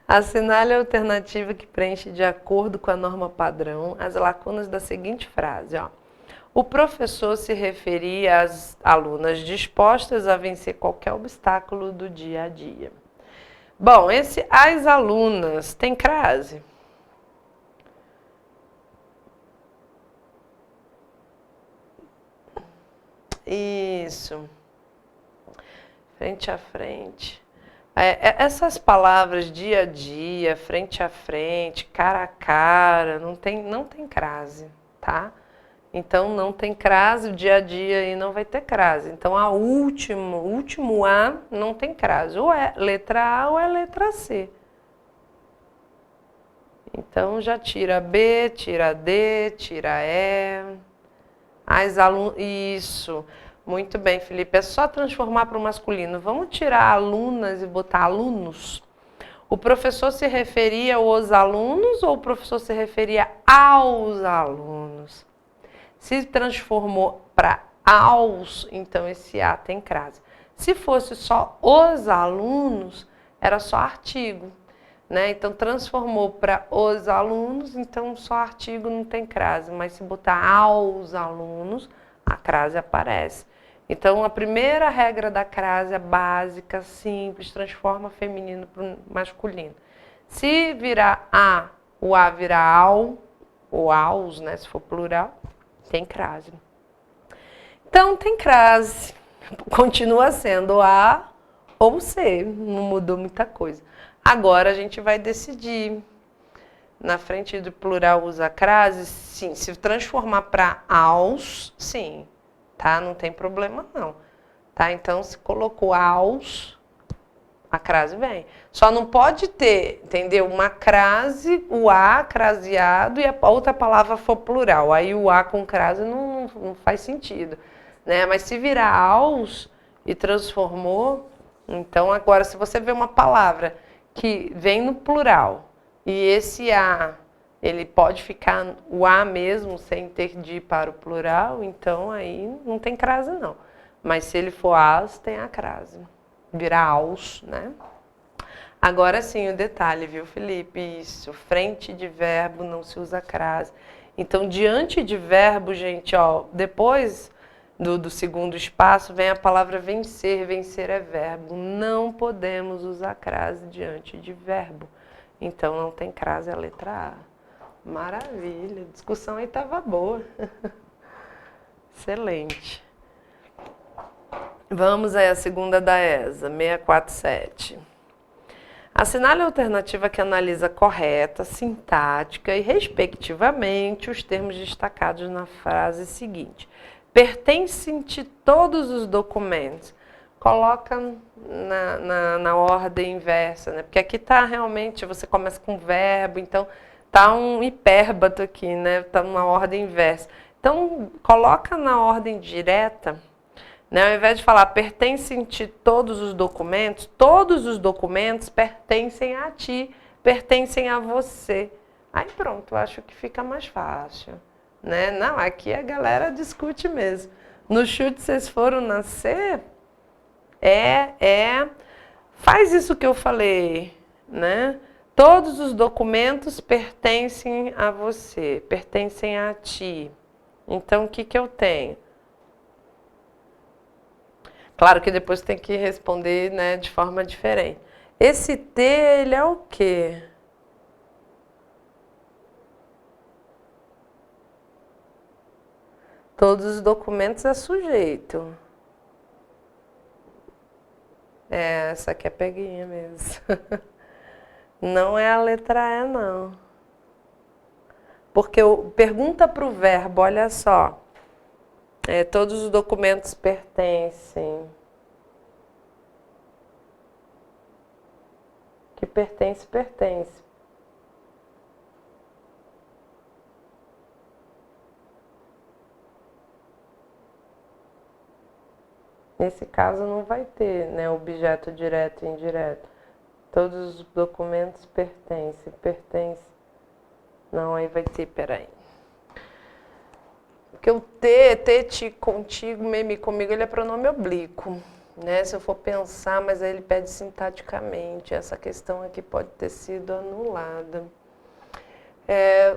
Assinale a alternativa que preenche de acordo com a norma padrão as lacunas da seguinte frase, ó. O professor se referia às alunas dispostas a vencer qualquer obstáculo do dia a dia. Bom, esse as alunas tem crase? Isso. Frente a frente. Essas palavras dia a dia, frente a frente, cara a cara, não tem crase, tá? Então não tem crase, o dia a dia aí não vai ter crase. Então o último A não tem crase. Ou é letra A ou é letra C. Então já tira B, tira D, tira E. Isso. Muito bem, Felipe. É só transformar para o masculino. Vamos tirar alunas e botar alunos? O professor se referia aos alunos ou o professor se referia aos alunos? Se transformou para aos, então esse A tem crase. Se fosse só os alunos, era só artigo. Né? Então transformou para os alunos, então só artigo não tem crase. Mas se botar aos alunos, a crase aparece. Então, a primeira regra da crase é básica, simples, transforma feminino para masculino. Se virar A, o A virar ao, ou aos, né, se for plural, tem crase. Então, tem crase. Continua sendo A ou C, não mudou muita coisa. Agora, a gente vai decidir. Na frente do plural usa crase, sim. Se transformar para aos, sim. Tá? Não tem problema não. Tá? Então, se colocou aos, a crase vem. Só não pode ter, entendeu? Uma crase, o A craseado e a outra palavra for plural. Aí o A com crase não faz sentido. Né? Mas se virar aos e transformou, então agora se você vê uma palavra que vem no plural e esse A ele pode ficar o A mesmo sem ter de ir para o plural, então aí não tem crase não. Mas se ele for as, tem a crase. Virar aos, né? Agora sim o detalhe, viu, Felipe? Isso, frente de verbo não se usa crase. Então, diante de verbo, gente, ó, depois do segundo espaço vem a palavra vencer. Vencer é verbo. Não podemos usar crase diante de verbo. Então, não tem crase a letra A. Maravilha, a discussão aí estava boa. Excelente. Vamos aí à segunda da ESA, 647. Assinale a alternativa que analisa correta, sintática e, respectivamente, os termos destacados na frase seguinte. Pertencem-te todos os documentos. Coloca na ordem inversa, né? Porque aqui está realmente, você começa com verbo, então tá um hipérbato aqui, né? Tá numa ordem inversa. Então, coloca na ordem direta, né? Ao invés de falar pertencem-te todos os documentos pertencem a ti, pertencem a você. Aí pronto, acho que fica mais fácil. Né? Não, aqui a galera discute mesmo. No chute vocês foram nascer, faz isso que eu falei, né? Todos os documentos pertencem a você, pertencem a ti. Então, o que eu tenho? Claro que depois tem que responder, né, de forma diferente. Esse T, ele é o quê? Todos os documentos é sujeito. Essa aqui é peguinha mesmo. Não é a letra E, não. Porque pergunta para o verbo, olha só. Todos os documentos pertencem. Que pertence, pertence. Nesse caso não vai ter, né, objeto direto e indireto. Todos os documentos pertencem, pertence. Não, aí vai ter, peraí. Porque o te, contigo, meme, comigo, ele é pronome oblíquo, né? Se eu for pensar, mas aí ele pede sintaticamente. Essa questão aqui pode ter sido anulada.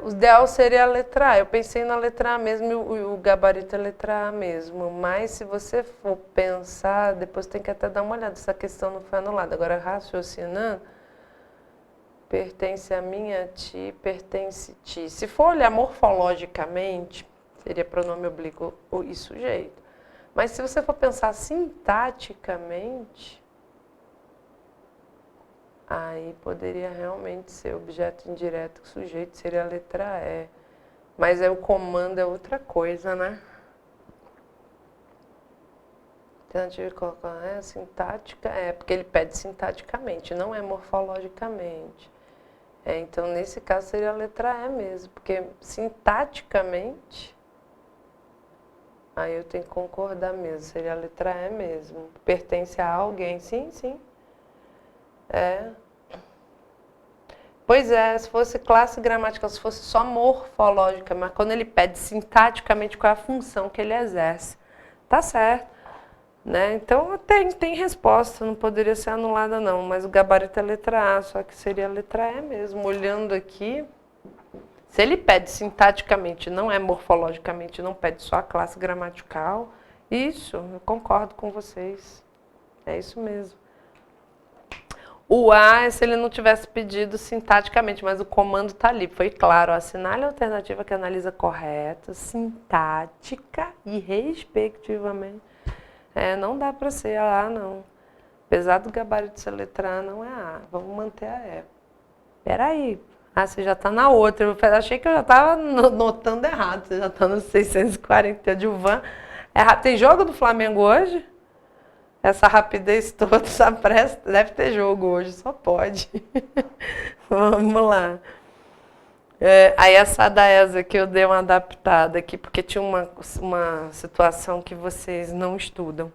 O ideal seria a letra A. Eu pensei na letra A mesmo e o gabarito é letra A mesmo. Mas se você for pensar, depois tem que até dar uma olhada. Essa questão não foi anulada. Agora, raciocinando, pertence a mim, a ti, pertence a ti. Se for olhar morfologicamente, seria pronome oblíquo e sujeito. Mas se você for pensar sintaticamente, aí poderia realmente ser objeto indireto, que sujeito seria a letra E. Mas aí o comando é outra coisa, né? Tentativa de colocar sintática, porque ele pede sintaticamente, não é morfologicamente. Então, nesse caso, seria a letra E mesmo, porque sintaticamente, aí eu tenho que concordar mesmo, seria a letra E mesmo. Pertence a alguém, sim, sim. Pois é, se fosse classe gramatical, se fosse só morfológica, mas quando ele pede sintaticamente qual é a função que ele exerce, tá certo, né? Então tem resposta, não poderia ser anulada não, mas o gabarito é letra A, só que seria a letra E mesmo. Olhando aqui, se ele pede sintaticamente, não é morfologicamente, não pede só a classe gramatical, isso, eu concordo com vocês, é isso mesmo. O A é se ele não tivesse pedido sintaticamente, mas o comando está ali. Foi claro, assinale a alternativa que analisa correta, sintática e respectivamente. Não dá para ser a A, não. Apesar do gabarito ser letra A, não é A. Vamos manter a E. Peraí. Você já está na outra. Eu achei que eu já estava notando errado. Você já está no 640 de Uvan. Tem jogo do Flamengo hoje? Essa rapidez toda, essa pressa, deve ter jogo hoje, só pode. Vamos lá. Aí essa da ESA que eu dei uma adaptada aqui, porque tinha uma situação que vocês não estudam.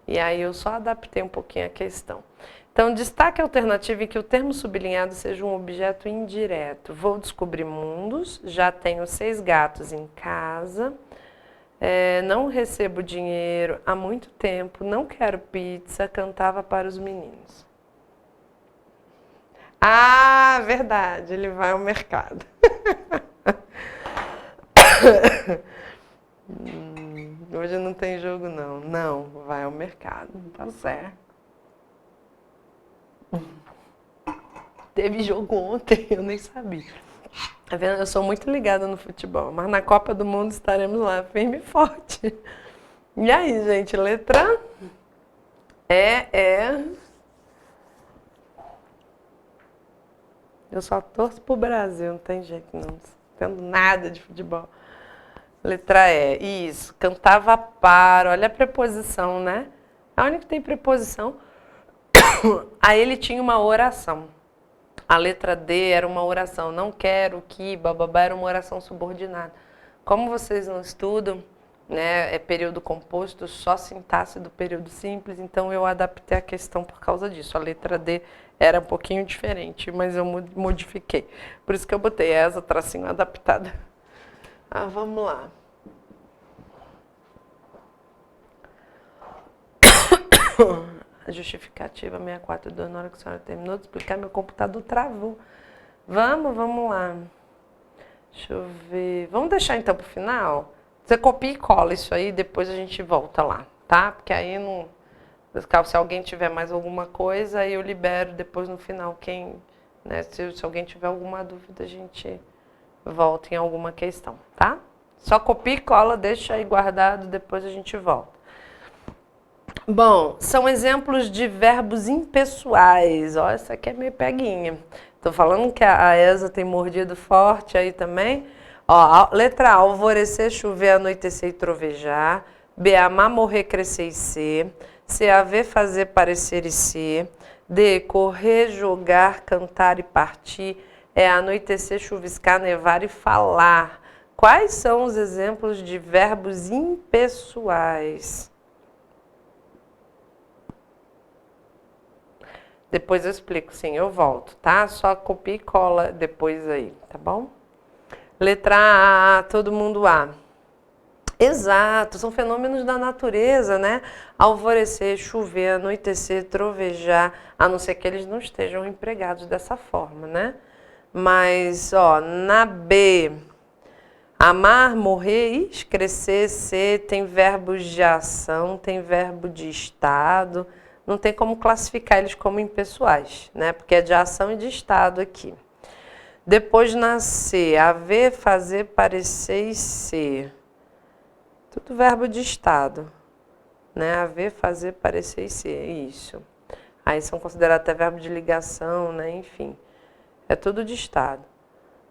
E aí eu só adaptei um pouquinho a questão. Então, destaque a alternativa em que o termo sublinhado seja um objeto indireto. Vou descobrir mundos, já tenho 6 gatos em casa. Não recebo dinheiro há muito tempo, não quero pizza, cantava para os meninos. Ah, verdade, ele vai ao mercado. Hoje não tem jogo não. Não, vai ao mercado, tá certo. Teve jogo ontem, eu nem sabia. Tá vendo? Eu sou muito ligada no futebol, mas na Copa do Mundo estaremos lá, firme e forte. E aí, gente, letra Eu só torço pro Brasil, não tem jeito não, não entendo nada de futebol. Letra E, isso, cantava para, olha a preposição, né? A única que tem preposição. Aí ele tinha uma oração. A letra D era uma oração, não quero, que, bababá, era uma oração subordinada. Como vocês não estudam, né, é período composto, só sintaxe do período simples, então eu adaptei a questão por causa disso. A letra D era um pouquinho diferente, mas eu modifiquei. Por isso que eu botei essa tracinho adaptada. Vamos lá. A justificativa 642, na hora que a senhora terminou de explicar, meu computador travou. Vamos lá. Deixa eu ver. Vamos deixar então para o final? Você copia e cola isso aí, depois a gente volta lá, tá? Porque aí não... Se alguém tiver mais alguma coisa, aí eu libero depois no final quem... Né, se alguém tiver alguma dúvida, a gente volta em alguma questão, tá? Só copia e cola, deixa aí guardado, depois a gente volta. Bom, são exemplos de verbos impessoais. Ó, essa aqui é meio peguinha. Tô falando que a ESA tem mordido forte aí também. Ó, letra A, alvorecer, chover, anoitecer e trovejar. B, amar, morrer, crescer e ser. C, haver, fazer, parecer e ser. D, correr, jogar, cantar e partir. Anoitecer, chuviscar, nevar e falar. Quais são os exemplos de verbos impessoais? Depois eu explico, sim, eu volto, tá? Só copia e cola depois aí, tá bom? Letra A, todo mundo A. Exato, são fenômenos da natureza, né? Alvorecer, chover, anoitecer, trovejar, a não ser que eles não estejam empregados dessa forma, né? Mas, ó, na B, amar, morrer, crescer, ser, tem verbos de ação, tem verbo de estado. Não tem como classificar eles como impessoais, né? Porque é de ação e de estado aqui. Depois nascer, haver, fazer, parecer e ser. Tudo verbo de estado, né? Haver, fazer, parecer e ser, isso. Aí são considerados até verbo de ligação, né? Enfim, é tudo de estado.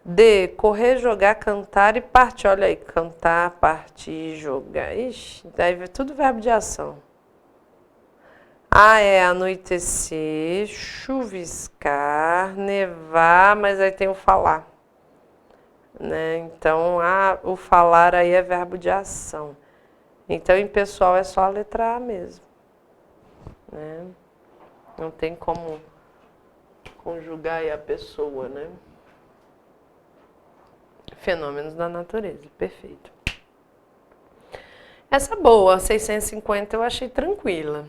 D, correr, jogar, cantar e partir. Olha aí, cantar, partir, jogar. Ixi, daí é tudo verbo de ação. A é anoitecer, chuviscar, nevar, mas aí tem o falar. Né? Então, o falar aí é verbo de ação. Então, em pessoal é só a letra A mesmo. Né? Não tem como conjugar aí a pessoa, né? Fenômenos da natureza, perfeito. Essa boa, 650, eu achei tranquila.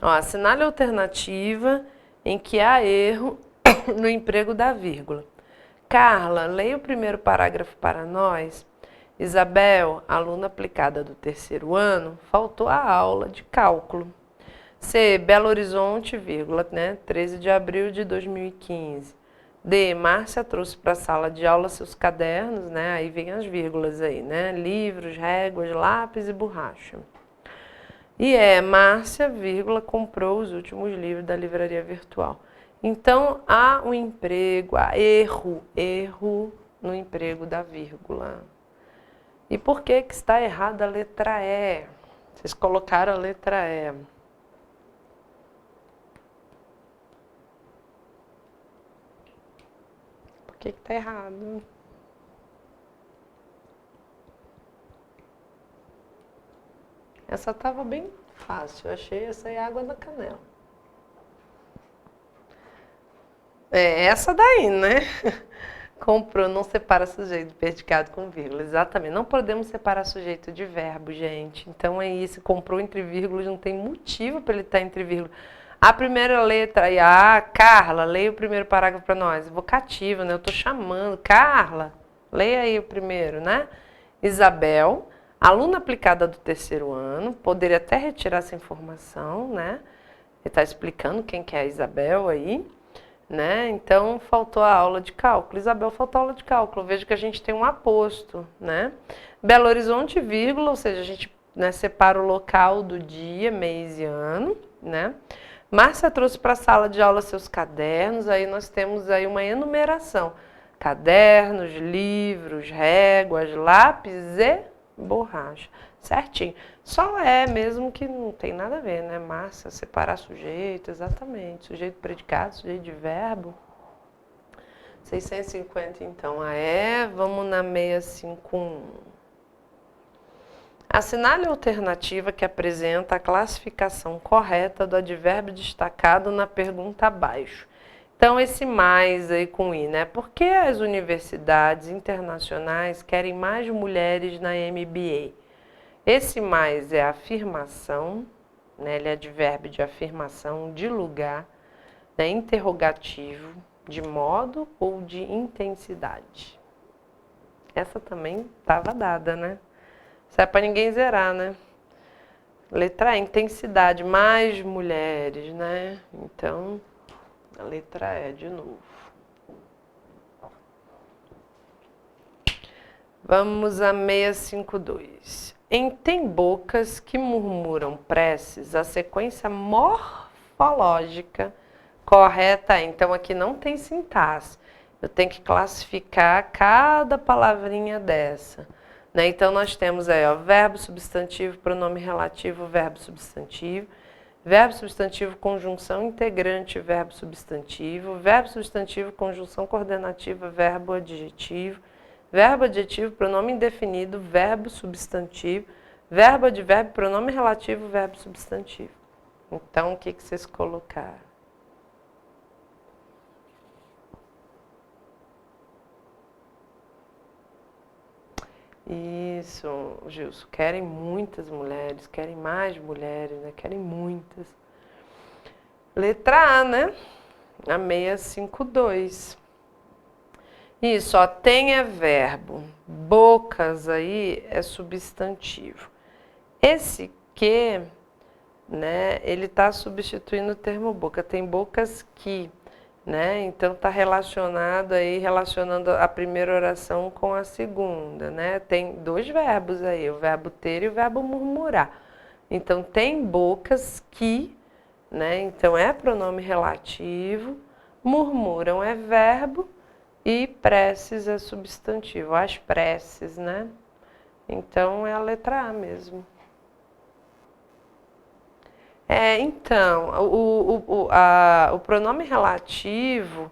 Ó, assinale a alternativa em que há erro no emprego da vírgula. Carla, leia o primeiro parágrafo para nós. Isabel, aluna aplicada do terceiro ano, faltou a aula de cálculo. C, Belo Horizonte, vírgula, né? 13 de abril de 2015. D, Márcia trouxe para a sala de aula seus cadernos, né? Aí vem as vírgulas aí, né? Livros, réguas, lápis e borracha. E Márcia, vírgula, comprou os últimos livros da livraria virtual. Então, há um emprego, há erro no emprego da vírgula. E por que que está errada a letra E? Vocês colocaram a letra E. Por que que está errado? Essa estava bem fácil, eu achei essa aí água da canela. É essa daí, né? Comprou, não separa sujeito de predicado com vírgula. Exatamente. Não podemos separar sujeito de verbo, gente. Então é isso. Comprou entre vírgulas, não tem motivo para ele estar entre vírgulas. A primeira letra aí, Carla, leia o primeiro parágrafo para nós. Vocativo, né? Eu estou chamando. Carla, leia aí o primeiro, né? Isabel, aluna aplicada do terceiro ano, poderia até retirar essa informação, né? Ele está explicando quem que é a Isabel aí. Né? Então, faltou a aula de cálculo. Isabel, faltou a aula de cálculo. Veja que a gente tem um aposto. Né? Belo Horizonte, vírgula, ou seja, a gente, né, separa o local do dia, mês e ano. Né? Márcia trouxe para a sala de aula seus cadernos. Aí nós temos aí uma enumeração. Cadernos, livros, réguas, lápis e borracha. Certinho. Só mesmo que não tem nada a ver, né, Márcia? Separar sujeito, exatamente. Sujeito predicado, sujeito de verbo. 650, então, vamos na 651. Assinale a alternativa que apresenta a classificação correta do advérbio destacado na pergunta abaixo. Então, esse mais aí com I, né? Por que as universidades internacionais querem mais mulheres na MBA? Esse mais é afirmação, né? Ele é advérbio de afirmação, de lugar, né? Interrogativo, de modo ou de intensidade. Essa também estava dada, né? Isso é para ninguém zerar, né? Letra E, intensidade, mais mulheres, né? Então, a letra E de novo. Vamos a 652. Tem bocas que murmuram preces, a sequência morfológica correta é. Então, aqui não tem sintaxe. Eu tenho que classificar cada palavrinha dessa. Né? Então, nós temos aí, ó, verbo, substantivo, pronome relativo, verbo substantivo, conjunção integrante, verbo substantivo, conjunção coordenativa, verbo adjetivo, pronome indefinido, verbo substantivo, verbo advérbio, pronome relativo, verbo substantivo. Então, o que que vocês colocaram? Isso, Gilson. Querem muitas mulheres, querem mais mulheres, né? Querem muitas. Letra A, né? A 652. Isso, ó, tem é verbo. Bocas aí é substantivo. Esse que, né, ele está substituindo o termo boca. Tem bocas que, né? Então está relacionado aí, relacionando a primeira oração com a segunda, né? Tem dois verbos aí, o verbo ter e o verbo murmurar. Então tem bocas que, né? Então é pronome relativo, murmuram é verbo e preces é substantivo. As preces, né? Então é a letra A mesmo. Então, o pronome relativo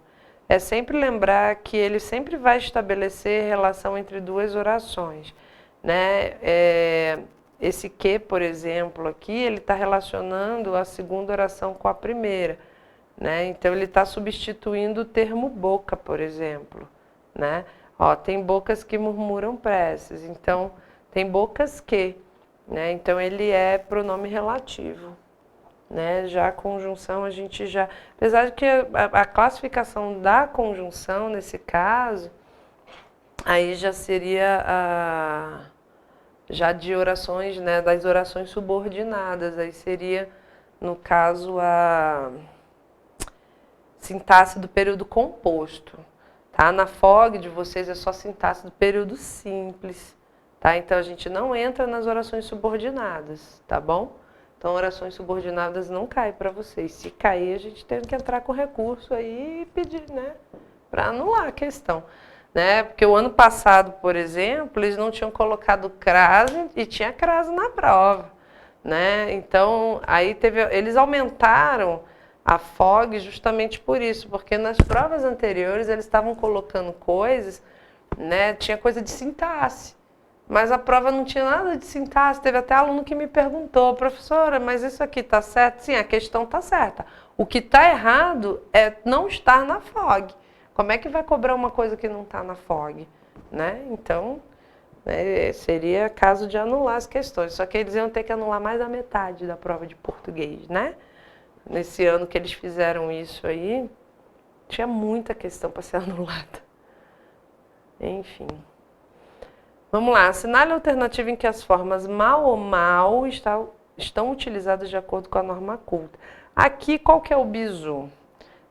é sempre lembrar que ele sempre vai estabelecer relação entre duas orações, né? Esse que, por exemplo, aqui, ele está relacionando a segunda oração com a primeira, né? Então, ele está substituindo o termo boca, por exemplo, né? Ó, tem bocas que murmuram preces, então, tem bocas que, né? Então, ele é pronome relativo. Né? Já a conjunção a gente já... Apesar de que a classificação da conjunção, nesse caso, aí já seria já de orações, né, das orações subordinadas. Aí seria, no caso, a sintaxe do período composto. Tá? Na FOG de vocês é só sintaxe do período simples. Tá? Então a gente não entra nas orações subordinadas, tá bom? Então, orações subordinadas não caem para vocês. Se cair, a gente tem que entrar com recurso aí e pedir, né, para anular a questão. Né? Porque o ano passado, por exemplo, eles não tinham colocado crase e tinha crase na prova. Né? Então, aí eles aumentaram a FOG justamente por isso, porque nas provas anteriores eles estavam colocando coisas, né, tinha coisa de sintaxe. Mas a prova não tinha nada de sintaxe. Teve até aluno que me perguntou, professora, mas isso aqui está certo? Sim, a questão está certa. O que está errado é não estar na FOG. Como é que vai cobrar uma coisa que não está na FOG? Né? Então, né, seria caso de anular as questões. Só que eles iam ter que anular mais da metade da prova de português, né? Nesse ano que eles fizeram isso aí, tinha muita questão para ser anulada. Enfim. Vamos lá, assinale a alternativa em que as formas mal ou mal estão utilizadas de acordo com a norma culta. Aqui, qual que é o bizu?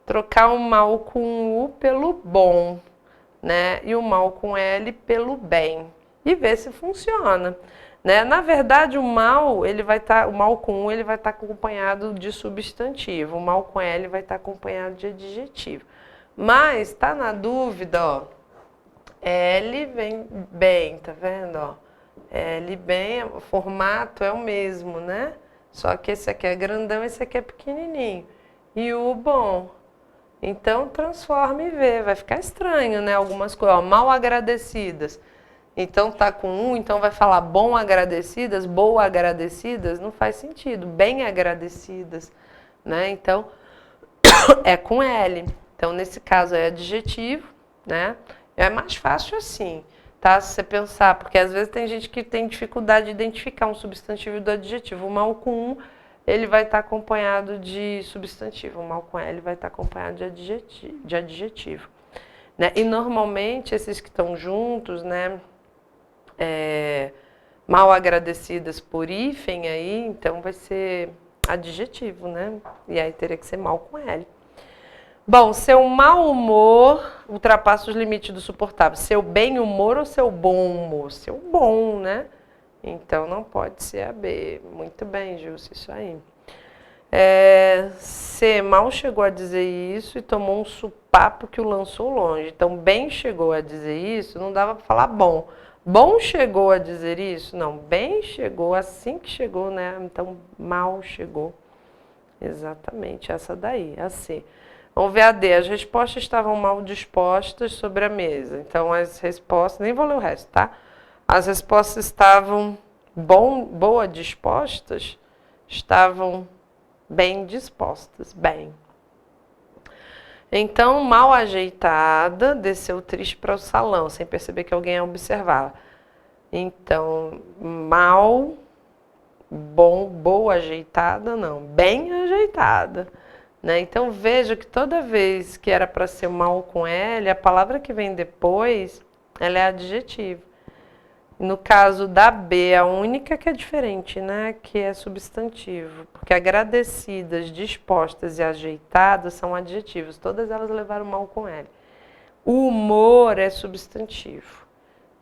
Trocar o mal com U pelo bom, né? E o mal com L pelo bem. E ver se funciona. Né? Na verdade, o mal com U ele vai estar acompanhado de substantivo. O mal com L vai estar acompanhado de adjetivo. Mas, está na dúvida, ó. L vem bem, tá vendo? Ó? L bem, o formato é o mesmo, né? Só que esse aqui é grandão, esse aqui é pequenininho. E o bom. Então, transforma e vê. Vai ficar estranho, né? Algumas coisas, ó, mal agradecidas. Então, tá com um, então vai falar bom agradecidas, boa agradecidas. Não faz sentido. Bem agradecidas, né? Então, é com L. Então, nesse caso, é adjetivo, né? É mais fácil assim, tá? Se você pensar, porque às vezes tem gente que tem dificuldade de identificar um substantivo do adjetivo. O mal com um, ele vai estar acompanhado de substantivo. O mal com L vai estar acompanhado de adjetivo. Né? E normalmente esses que estão juntos, né? Mal agradecidas por hífen aí, então vai ser adjetivo, né? E aí teria que ser mal com L. Bom, seu mau humor ultrapassa os limites do suportável. Seu bem humor ou seu bom humor? Seu bom, né? Então não pode ser a B. Muito bem, Gilson, isso aí. C, mal chegou a dizer isso e tomou um supapo que o lançou longe. Então, bem chegou a dizer isso, não dava para falar bom. Bom chegou a dizer isso? Não, bem chegou, assim que chegou, né? Então, mal chegou. Exatamente, essa daí, a C. Vamos ver a D. As respostas estavam mal dispostas sobre a mesa. Então, as respostas... Nem vou ler o resto, tá? As respostas estavam boa dispostas, estavam bem dispostas, bem. Então, mal ajeitada, desceu triste para o salão, sem perceber que alguém a observava. Então, mal, boa ajeitada, não, bem ajeitada. né? Então veja que toda vez que era para ser mal com L, a palavra que vem depois, ela é adjetivo. No caso da B, a única que é diferente, né? Que é substantivo. Porque agradecidas, dispostas e ajeitadas são adjetivos. Todas elas levaram mal com L. O humor é substantivo.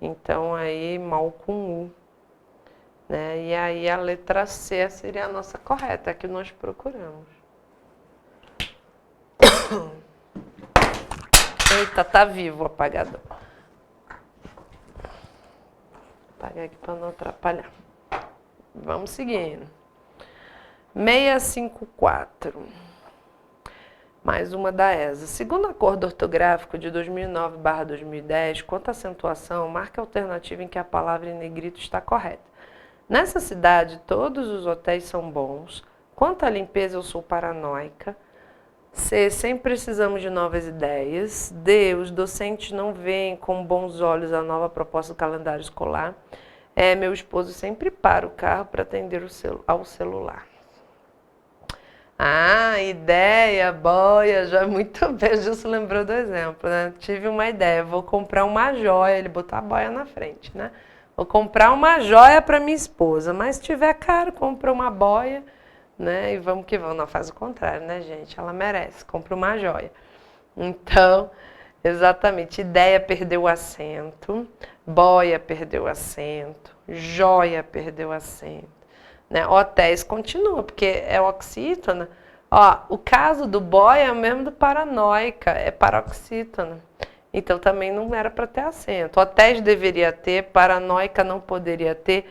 Então aí mal com U. Né? E aí a letra C seria a nossa correta, a que nós procuramos. Eita, tá vivo o apagador. Apagar aqui para não atrapalhar. Vamos seguindo. 654. Mais uma da ESA. Segundo o acordo ortográfico de 2009/2010, quanto à acentuação, marque a alternativa em que a palavra em negrito está correta. Nessa cidade, todos os hotéis são bons. Quanto à limpeza, eu sou paranoica. C, sempre precisamos de novas ideias. D, os docentes não veem com bons olhos a nova proposta do calendário escolar. E, meu esposo sempre para o carro para atender ao celular. Ah, ideia, boia, já muito bem, Gilson lembrou do exemplo, né? Tive uma ideia, vou comprar uma joia, ele botou a boia na frente, né? Vou comprar uma joia para minha esposa, mas se tiver caro, compra uma boia, né? E vamos que vamos, não faz o contrário, né, gente? Ela merece, compra uma joia. Então, exatamente, ideia perdeu o acento, boia perdeu o acento, joia perdeu o acento. Né? Hotéis continua, porque é oxítona. Ó, o caso do boy é o mesmo do paranoica, é paroxítona. Então também não era para ter acento. Hotéis deveria ter, paranoica não poderia ter.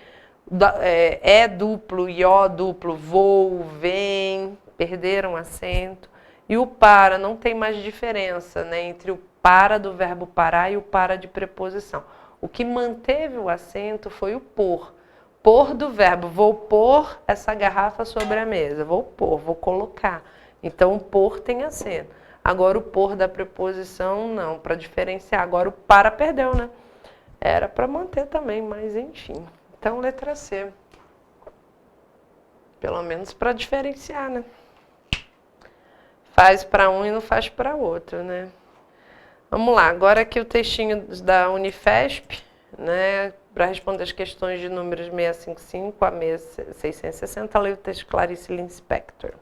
É duplo, ió duplo, voo, vem, perderam acento. E o para não tem mais diferença, né, entre o para do verbo parar e o para de preposição. O que manteve o acento foi o por. Pôr do verbo, vou pôr essa garrafa sobre a mesa, vou pôr, vou colocar. Então, o pôr tem acento. Agora, o pôr da preposição, não, para diferenciar. Agora, o para perdeu, né? Era para manter também, mas enfim. Então, letra C. Pelo menos para diferenciar, né? Faz para um e não faz para outro, né? Vamos lá, agora aqui o textinho da Unifesp, né? Para responder as questões de números 655 a 660, leio o texto Clarice Lispector.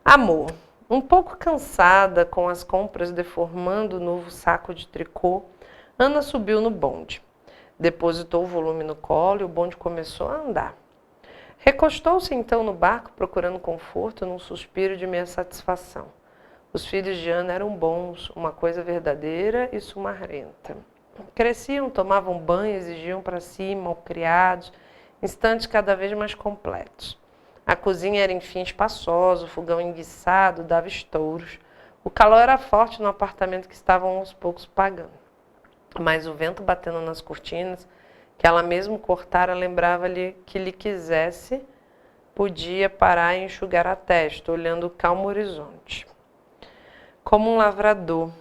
Amor, um pouco cansada com as compras deformando o novo saco de tricô, Ana subiu no bonde. Depositou o volume no colo e o bonde começou a andar. Recostou-se então no barco procurando conforto num suspiro de meia satisfação. Os filhos de Ana eram bons, uma coisa verdadeira e sumarenta. Cresciam, tomavam banho, exigiam para si, malcriados, instantes cada vez mais completos. A cozinha era, enfim, espaçosa, o fogão enguiçado dava estouros. O calor era forte no apartamento que estavam aos poucos pagando. Mas o vento batendo nas cortinas, que ela mesmo cortara, lembrava-lhe que lhe quisesse, podia parar e enxugar a testa, olhando o calmo horizonte. Como um lavrador,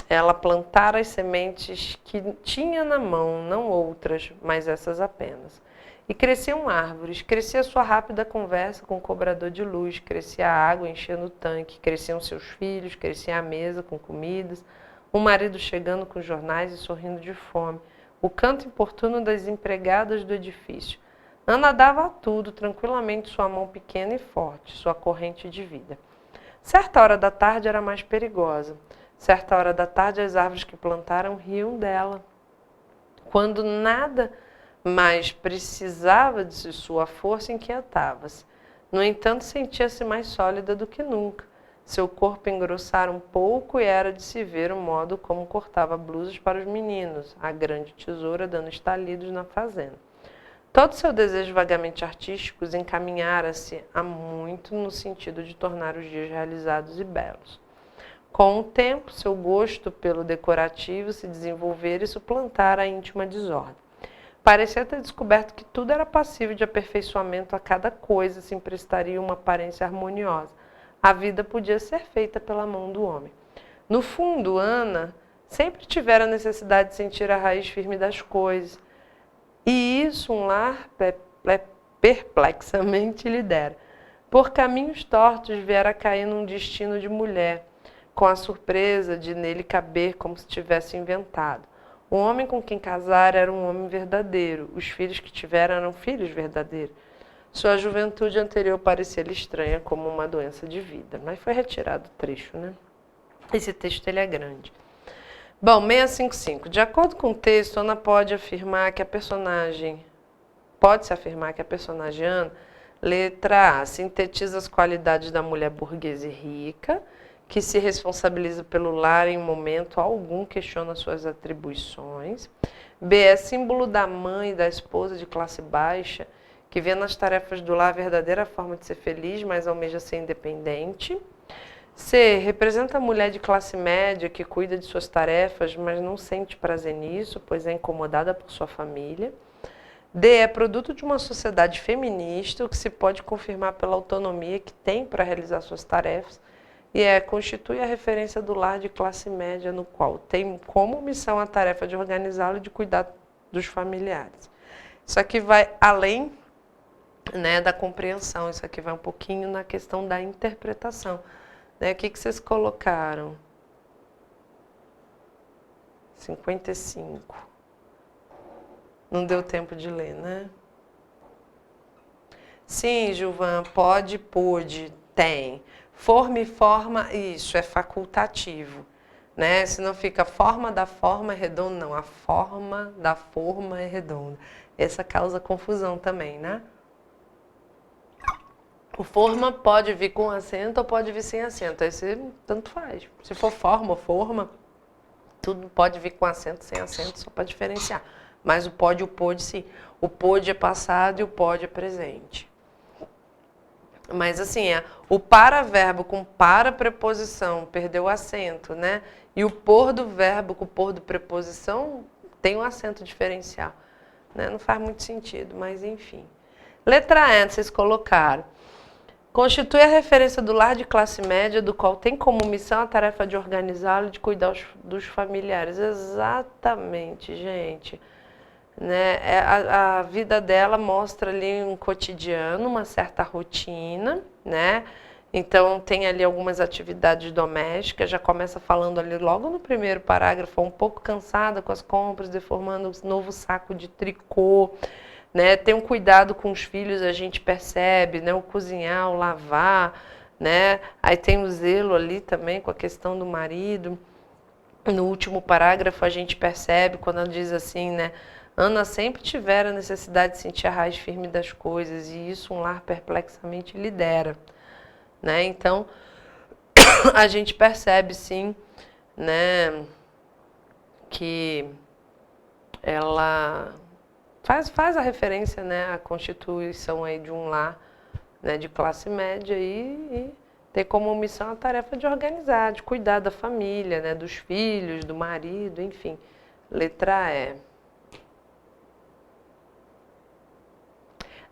ela plantara as sementes que tinha na mão, não outras, mas essas apenas. E cresciam árvores, crescia sua rápida conversa com o cobrador de luz, crescia a água enchendo o tanque, cresciam seus filhos, crescia a mesa com comidas, o marido chegando com jornais e sorrindo de fome, o canto importuno das empregadas do edifício. Ana dava a tudo, tranquilamente, sua mão pequena e forte, sua corrente de vida. Certa hora da tarde era mais perigosa. Certa hora da tarde, as árvores que plantaram riam dela. Quando nada mais precisava de sua força, inquietava-se. No entanto, sentia-se mais sólida do que nunca. Seu corpo engrossara um pouco e era de se ver o modo como cortava blusas para os meninos, a grande tesoura dando estalidos na fazenda. Todo seu desejo vagamente artístico encaminhara-se há muito no sentido de tornar os dias realizados e belos. Com o tempo, seu gosto pelo decorativo se desenvolvera e suplantara a íntima desordem. Parecia ter descoberto que tudo era passível de aperfeiçoamento a cada coisa se emprestaria uma aparência harmoniosa. A vida podia ser feita pela mão do homem. No fundo, Ana sempre tivera a necessidade de sentir a raiz firme das coisas. E isso um lar perplexamente lhe dera. Por caminhos tortos viera a cair num destino de mulher, com a surpresa de nele caber como se tivesse inventado. O homem com quem casara era um homem verdadeiro, os filhos que tivera eram filhos verdadeiros. Sua juventude anterior parecia-lhe estranha como uma doença de vida. Mas foi retirado o trecho, né? Esse texto ele é grande. Bom, 655. De acordo com o texto, Ana pode afirmar que a personagem... Pode-se afirmar que a personagem Ana, letra A, sintetiza as qualidades da mulher burguesa e rica, que se responsabiliza pelo lar e em momento algum questiona suas atribuições. B, é símbolo da mãe e da esposa de classe baixa, que vê nas tarefas do lar a verdadeira forma de ser feliz, mas almeja ser independente. C, representa a mulher de classe média que cuida de suas tarefas, mas não sente prazer nisso, pois é incomodada por sua família. D, é produto de uma sociedade feminista, o que se pode confirmar pela autonomia que tem para realizar suas tarefas, e constitui a referência do lar de classe média, no qual tem como missão a tarefa de organizá-lo e de cuidar dos familiares. Isso aqui vai além, né, da compreensão, isso aqui vai um pouquinho na questão da interpretação. Né? O que vocês colocaram? 55. Não deu tempo de ler, né? Sim, Gilvan, pode, pôde, tem. Forma e forma, isso, é facultativo. Né? Senão fica forma da forma é redonda, não. A forma da forma é redonda. Essa causa confusão também, né? O forma pode vir com acento ou pode vir sem acento. Aí você tanto faz. Se for forma ou forma, tudo pode vir com acento, sem acento, só para diferenciar. Mas o pode e o pôde, sim. O pôde é passado e o pode é presente. Mas assim, o para-verbo com para-preposição perdeu o acento, né? E o pôr do verbo com o pôr do preposição tem um acento diferencial. Né? Não faz muito sentido, mas enfim. Letra E, vocês colocaram. Constitui a referência do lar de classe média, do qual tem como missão a tarefa de organizá-lo e de cuidar dos familiares. Exatamente, gente. Né? A vida dela mostra ali um cotidiano, uma certa rotina, né? Então tem ali algumas atividades domésticas, já começa falando ali logo no primeiro parágrafo, um pouco cansada com as compras, deformando um novo saco de tricô. Né? Tem um cuidado com os filhos, a gente percebe, né? O cozinhar, o lavar, né? Aí tem o zelo ali também com a questão do marido. No último parágrafo a gente percebe quando ela diz assim, né? Ana sempre tivera a necessidade de sentir a raiz firme das coisas e isso um lar perplexamente lhe dera. Né? Então, a gente percebe sim, né? Que ela... Faz a referência, né, à constituição aí de um lar, né, de classe média e tem como missão a tarefa de organizar, de cuidar da família, né, dos filhos, do marido, enfim. Letra E.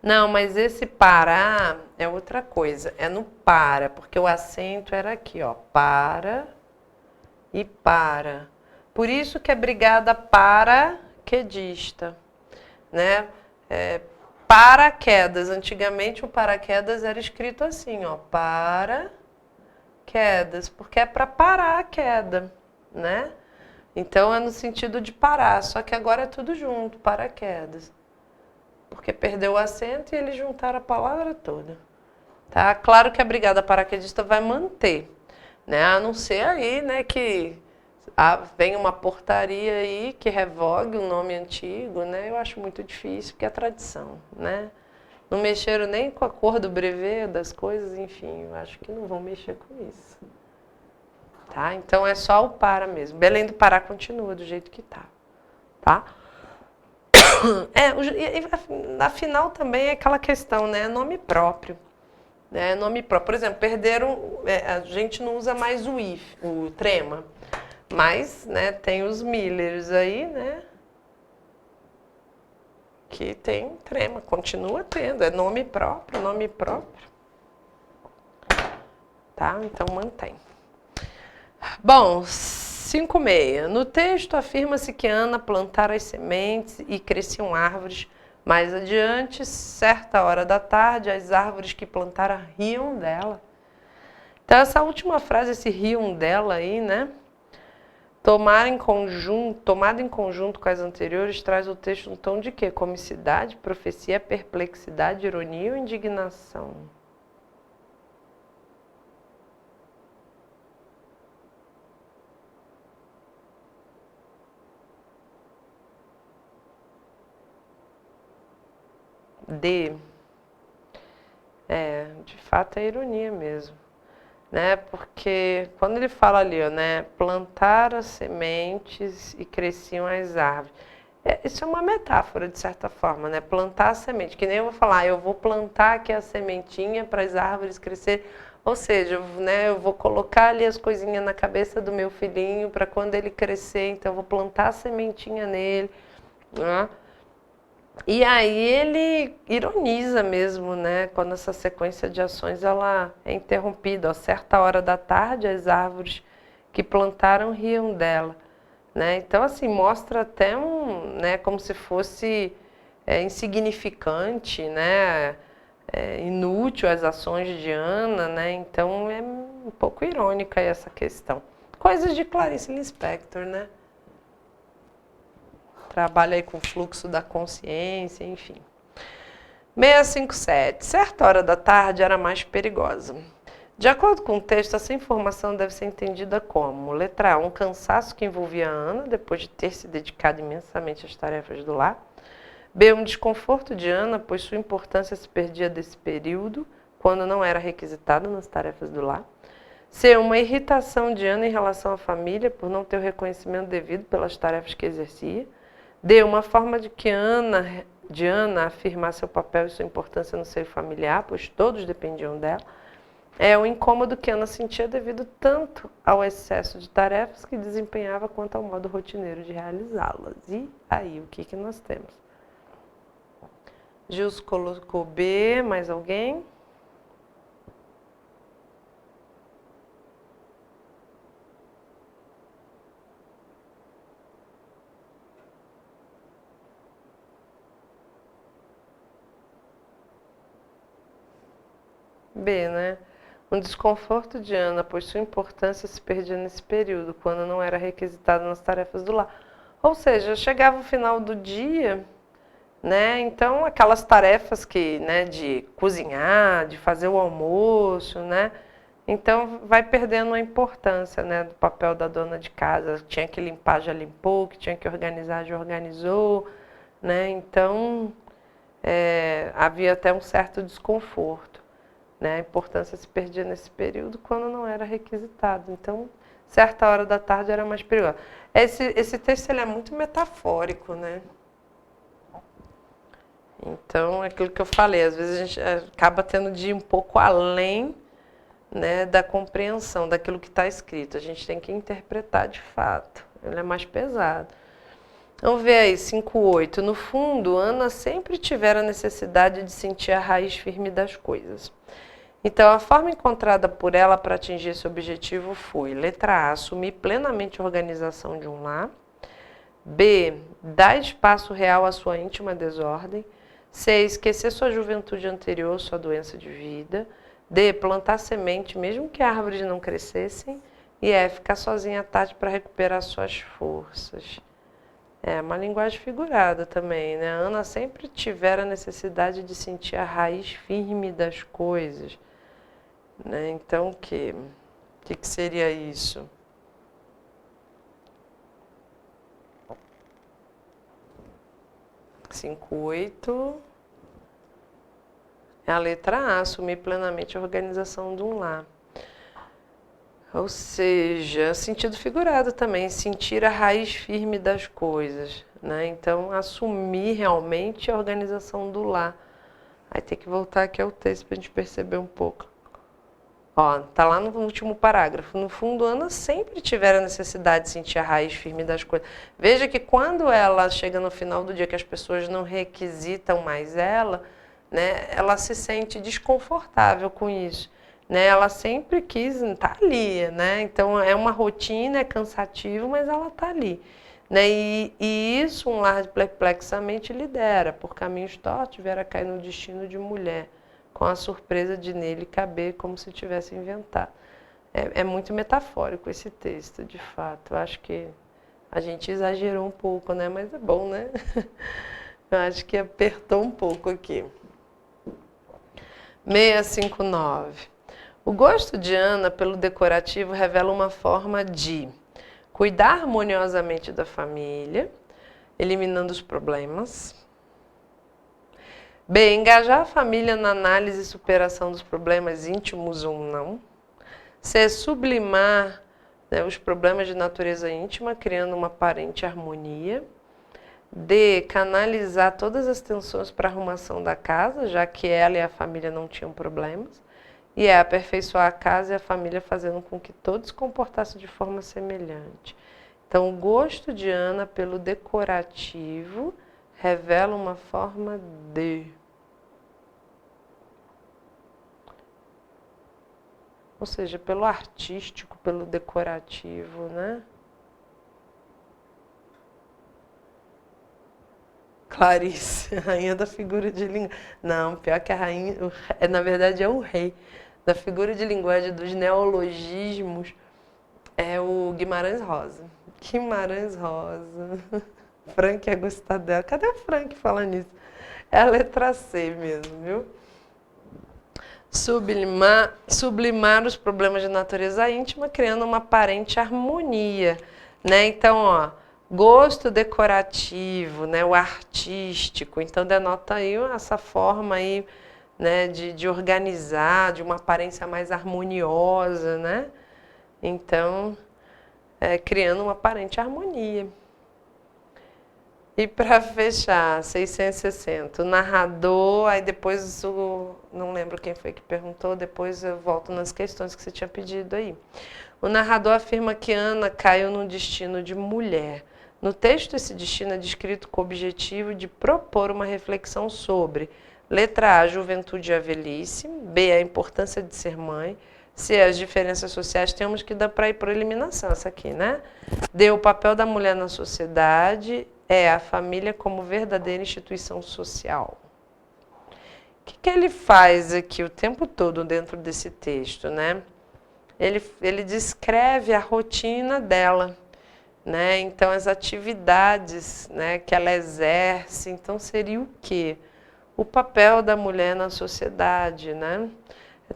Não, mas esse parar é outra coisa, é no para, porque o acento era aqui, ó, para e para. Por isso que é brigada paraquedista. Né? Paraquedas. Antigamente o paraquedas era escrito assim, ó, paraquedas, porque é para parar a queda, né? Então é no sentido de parar, só que agora é tudo junto, paraquedas. Porque perdeu o acento e eles juntaram a palavra toda. Tá? Claro que a brigada paraquedista vai manter, né? A não ser aí, né, que vem uma portaria aí que revogue um nome antigo, né? Eu acho muito difícil, porque é tradição, né? Não mexeram nem com a cor do brevet das coisas, enfim, eu acho que não vão mexer com isso. Tá? Então é só o para mesmo. Belém do Pará continua do jeito que tá. Tá? Afinal também é aquela questão, né? Nome próprio. Né? Nome próprio. Por exemplo, perderam... a gente não usa mais o if, o trema. Mas, né, tem os Millers aí, né, que tem trema, continua tendo, é nome próprio, nome próprio. Tá? Então, mantém. Bom, 5,6. No texto afirma-se que Ana plantara as sementes e cresciam árvores Mais adiante, certa hora da tarde, as árvores que plantara riam dela. Então, essa última frase, esse riam dela aí, né? Tomada em conjunto com as anteriores, traz o texto um tom de quê? Comicidade, profecia, perplexidade, ironia ou indignação? D. De fato é ironia mesmo, né? Porque quando ele fala ali, ó, né, plantar as sementes e cresciam as árvores. Isso é uma metáfora de certa forma, né? Plantar a semente, que nem eu vou falar, eu vou plantar aqui a sementinha para as árvores crescer. Ou seja, né, eu vou colocar ali as coisinhas na cabeça do meu filhinho para quando ele crescer, então eu vou plantar a sementinha nele, né? E aí ele ironiza mesmo, né? Quando essa sequência de ações ela é interrompida. A certa hora da tarde, as árvores que plantaram riam dela, né? Então, assim, mostra até né, como se fosse insignificante, né? Inútil as ações de Ana, né? Então, é um pouco irônica essa questão. Coisas de Clarice Lispector, né? Trabalha aí com o fluxo da consciência, enfim. 657. Certa hora da tarde era mais perigosa. De acordo com o texto, essa informação deve ser entendida como: letra A, um cansaço que envolvia a Ana, depois de ter se dedicado imensamente às tarefas do lar. B, um desconforto de Ana, pois sua importância se perdia desse período, quando não era requisitada nas tarefas do lar. C, uma irritação de Ana em relação à família, por não ter o reconhecimento devido pelas tarefas que exercia. D, uma forma de Ana afirmar seu papel e sua importância no seio familiar, pois todos dependiam dela. É o incômodo que Ana sentia devido tanto ao excesso de tarefas que desempenhava quanto ao modo rotineiro de realizá-las. E aí, o que nós temos? Gilson colocou B, mais alguém? B, né? Um desconforto de Ana, pois sua importância se perdia nesse período, quando não era requisitada nas tarefas do lar. Ou seja, chegava o final do dia, né? Então aquelas tarefas que, né, de cozinhar, de fazer o almoço, né? Então vai perdendo a importância, né, do papel da dona de casa. Tinha que limpar, já limpou, que tinha que organizar, já organizou, né? Então havia até um certo desconforto, né? A importância se perdia nesse período quando não era requisitado. Então, certa hora da tarde era mais perigosa. Esse texto ele é muito metafórico, né? Então, é aquilo que eu falei, às vezes a gente acaba tendo de ir um pouco além, né, da compreensão daquilo que está escrito. A gente tem que interpretar de fato. Ele é mais pesado. Vamos ver aí, 5,8. No fundo, Ana sempre tivera a necessidade de sentir a raiz firme das coisas. Então, a forma encontrada por ela para atingir esse objetivo foi: letra A, assumir plenamente a organização de um lar. B, dar espaço real à sua íntima desordem. C, esquecer sua juventude anterior, sua doença de vida. D, plantar semente, mesmo que árvores não crescessem. E E, ficar sozinha à tarde para recuperar suas forças. É uma linguagem figurada também, né? A Ana sempre tivera a necessidade de sentir a raiz firme das coisas, né? Então, o que seria isso? Cinco, 8. É a letra A, assumir plenamente a organização de um lar. Ou seja, sentido figurado também, sentir a raiz firme das coisas, né? Então, assumir realmente a organização do lar. Aí tem que voltar aqui ao texto para a gente perceber um pouco. Ó, tá lá no último parágrafo. No fundo, Ana sempre tivera a necessidade de sentir a raiz firme das coisas. Veja que quando ela chega no final do dia, que as pessoas não requisitam mais ela, né, ela se sente desconfortável com isso. Né? Ela sempre quis estar ali, né? Então é uma rotina, é cansativo, mas ela está ali. Né? E isso um lar perplexamente lidera, por caminhos tortos viera a cair no destino de mulher, com a surpresa de nele caber como se tivesse inventado. É muito metafórico esse texto, de fato. Eu acho que a gente exagerou um pouco, né? Mas é bom, né? Eu acho que apertou um pouco aqui. 659. O gosto de Ana pelo decorativo revela uma forma de cuidar harmoniosamente da família, eliminando os problemas. B. Engajar a família na análise e superação dos problemas íntimos ou não. C. Sublimar, né, os problemas de natureza íntima, criando uma aparente harmonia. D. Canalizar todas as tensões para a arrumação da casa, já que ela e a família não tinham problemas. E é aperfeiçoar a casa e a família, fazendo com que todos se comportassem de forma semelhante. Então, o gosto de Ana pelo decorativo revela uma forma de... Ou seja, pelo artístico, pelo decorativo, né? Clarice, rainha da figura de linguagem. Não, pior que a rainha, na verdade é o rei da figura de linguagem dos neologismos, é o Guimarães Rosa. Guimarães Rosa. Frank ia gostar dela. Cadê o Frank falando nisso? É a letra C mesmo, viu? Sublimar os problemas de natureza íntima, criando uma aparente harmonia, né? Então, ó, gosto decorativo, né? O artístico. Então, denota aí essa forma aí, né? De organizar, de uma aparência mais harmoniosa, né? Então, criando uma aparente harmonia. E para fechar, 660, o narrador, aí depois não lembro quem foi que perguntou, depois eu volto nas questões que você tinha pedido aí. O narrador afirma que Ana caiu num destino de mulher. No texto, esse destino é descrito com o objetivo de propor uma reflexão sobre letra A, a juventude e a velhice, B, a importância de ser mãe, C, as diferenças sociais, temos que dar para ir por eliminação, essa aqui, né? D, o papel da mulher na sociedade, a família como verdadeira instituição social. O que ele faz aqui o tempo todo dentro desse texto, né? Ele descreve a rotina dela, né? Então, as atividades, né, que ela exerce. Então, seria o quê? O papel da mulher na sociedade, né?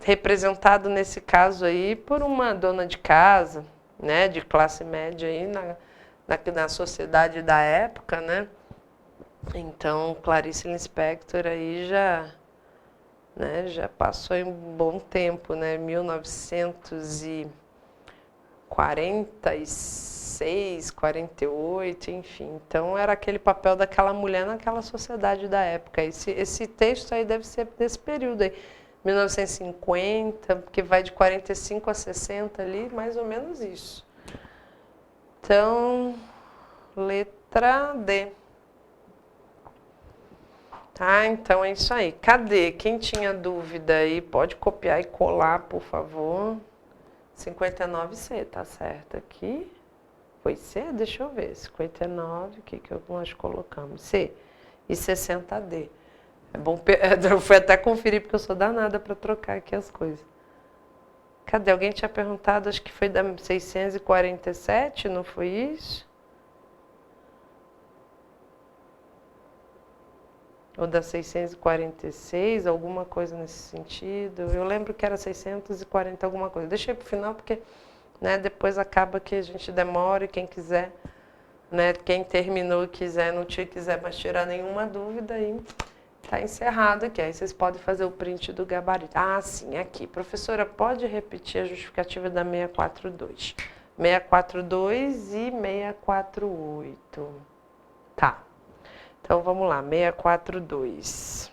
Representado nesse caso aí por uma dona de casa, né, de classe média aí na sociedade da época, né? Então, Clarice Lispector aí já passou aí um bom tempo, né? 1946, 48, enfim. Então, era aquele papel daquela mulher naquela sociedade da época. Esse texto aí deve ser desse período aí, 1950, que vai de 45 a 60 ali, mais ou menos isso. Então, letra D. Tá, então é isso aí. Cadê? Quem tinha dúvida aí, pode copiar e colar, por favor. 59C, tá certo aqui. Foi C? Deixa eu ver. 59, o que nós colocamos? C. E 60D. É bom, eu fui até conferir, porque eu sou danada para trocar aqui as coisas. Cadê? Alguém tinha perguntado, acho que foi da 647, não foi isso? Ou da 646, alguma coisa nesse sentido. Eu lembro que era 640 alguma coisa. Deixei para o final, porque, né, depois acaba que a gente demora e quem quiser, né, quem terminou e quiser, não quiser mais tirar nenhuma dúvida, aí está encerrado aqui. Aí vocês podem fazer o print do gabarito. Ah, sim, aqui. Professora, pode repetir a justificativa da 642. 642 e 648. Tá. Então, vamos lá, 642.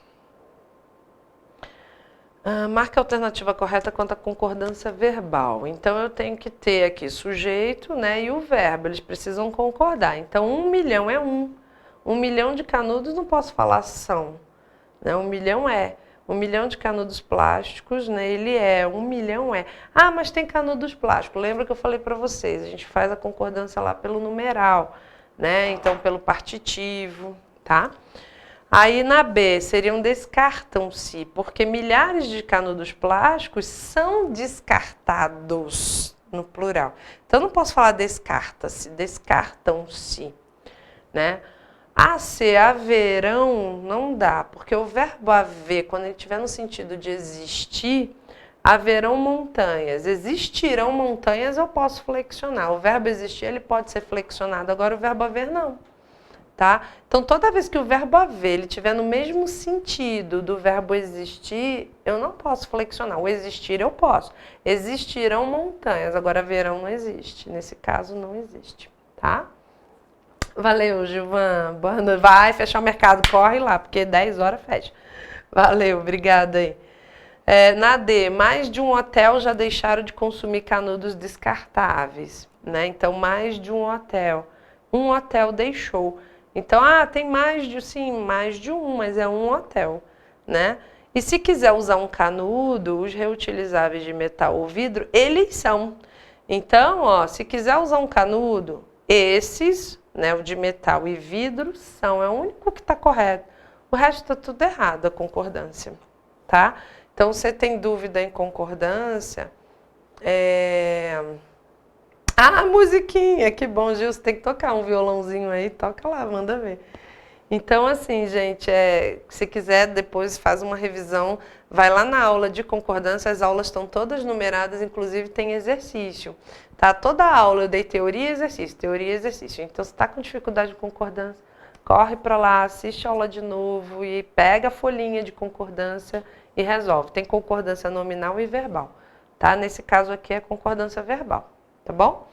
Marca a alternativa correta quanto à concordância verbal. Então, eu tenho que ter aqui sujeito, né, e o verbo, eles precisam concordar. Então, 1 milhão é 1. 1 milhão de canudos não posso falar são. Né? 1 milhão é. 1 milhão de canudos plásticos, né, ele é. 1 milhão é. Ah, mas tem canudos plásticos. Lembra que eu falei para vocês, a gente faz a concordância lá pelo numeral. né? Então, pelo partitivo, tá? Aí na B seriam descartam-se, porque milhares de canudos plásticos são descartados, no plural. Então, não posso falar descarta-se, descartam-se, né? A ser haverão não dá, porque o verbo haver, quando ele estiver no sentido de existir, haverão montanhas. Existirão montanhas, eu posso flexionar. O verbo existir, ele pode ser flexionado, agora o verbo haver não. Tá? Então, toda vez que o verbo haver ele estiver no mesmo sentido do verbo existir, eu não posso flexionar. O existir eu posso. Existirão montanhas, agora haverão não existe. Nesse caso, não existe. Tá? Valeu, Gilvan. Boa noite. Vai fechar o mercado, corre lá, porque 10 horas fecha. Valeu, obrigada aí. Na D, mais de um hotel já deixaram de consumir canudos descartáveis, né? Então, mais de um hotel. Um hotel deixou. Então, tem mais de, sim, mais de um, mas é um hotel, né? E se quiser usar um canudo, os reutilizáveis de metal ou vidro, eles são. Então, ó, se quiser usar um canudo, esses, né, o de metal e vidro, são, é o único que está correto. O resto está tudo errado, a concordância, tá? Então, você tem dúvida em concordância? Musiquinha, que bom, Gil, você tem que tocar um violãozinho aí, toca lá, manda ver. Então, assim, gente, se quiser, depois faz uma revisão, vai lá na aula de concordância, as aulas estão todas numeradas, inclusive tem exercício, tá? Toda aula eu dei teoria e exercício, teoria e exercício. Então, se está com dificuldade de concordância, corre para lá, assiste a aula de novo e pega a folhinha de concordância e resolve. Tem concordância nominal e verbal, tá? Nesse caso aqui é concordância verbal, tá bom?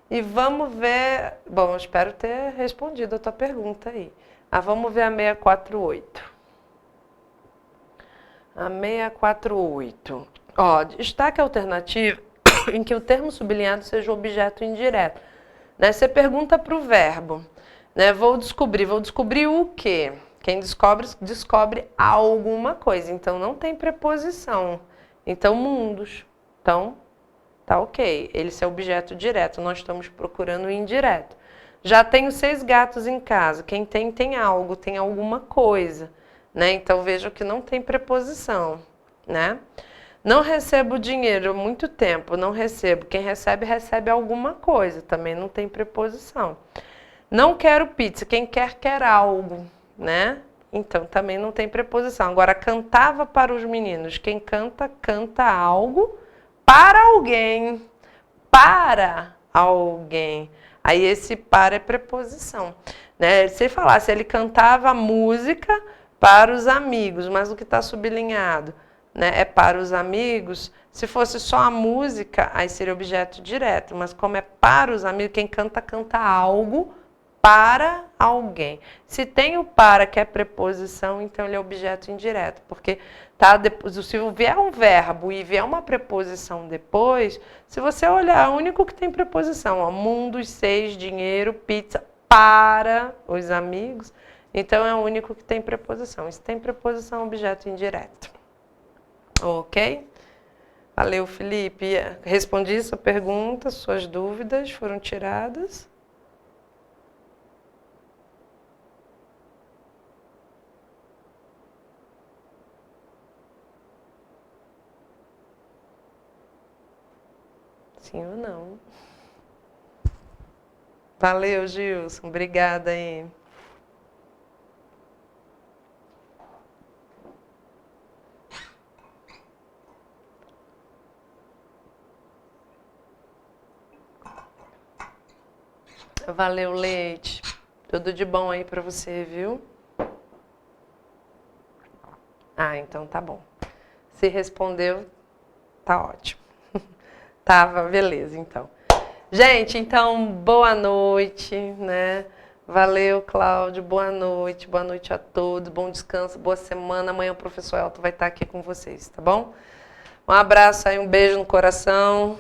E vamos ver... Bom, eu espero ter respondido a tua pergunta aí. Vamos ver a 648. A 648. Ó, destaque alternativo em que o termo sublinhado seja o objeto indireto. Né? Você pergunta para o verbo. Né? Vou descobrir o quê? Quem descobre, descobre alguma coisa. Então, não tem preposição. Então, mundos. Então... tá ok, ele é objeto direto, nós estamos procurando o indireto. Já tenho 6 gatos em casa, quem tem algo, tem alguma coisa, né? Então veja que não tem preposição, né? Não recebo dinheiro há muito tempo, não recebo. Quem recebe, recebe alguma coisa, também não tem preposição. Não quero pizza, quem quer algo, né? Então também não tem preposição. Agora, cantava para os meninos, quem canta, canta algo para alguém, para alguém. Aí esse para é preposição, né? Se falasse, ele cantava música para os amigos, mas o que está sublinhado, né, é para os amigos. Se fosse só a música, aí seria objeto direto, mas como é para os amigos, quem canta, canta algo para alguém. Se tem o para, que é preposição, então ele é objeto indireto, porque tá, se vier um verbo e vier uma preposição depois, se você olhar, é o único que tem preposição, ó, mundos, 6, dinheiro, pizza, para os amigos, então é o único que tem preposição. Se tem preposição, objeto indireto. Ok? Valeu, Felipe. Respondi sua pergunta, suas dúvidas foram tiradas. Sim ou não? Valeu, Gilson. Obrigada aí. Valeu, Leite. Tudo de bom aí pra você, viu? Então tá bom. Se respondeu, tá ótimo. Tava, beleza, então. Gente, então, boa noite, né? Valeu, Cláudio, boa noite a todos, bom descanso, boa semana. Amanhã o professor Elton vai estar aqui com vocês, tá bom? Um abraço aí, um beijo no coração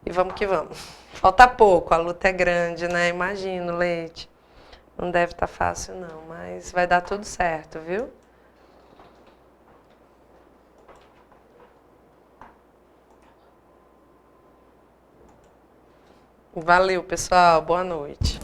e vamos que vamos. Falta pouco, a luta é grande, né? Imagino, Leite. Não deve estar fácil, não, mas vai dar tudo certo, viu? Valeu, pessoal. Boa noite.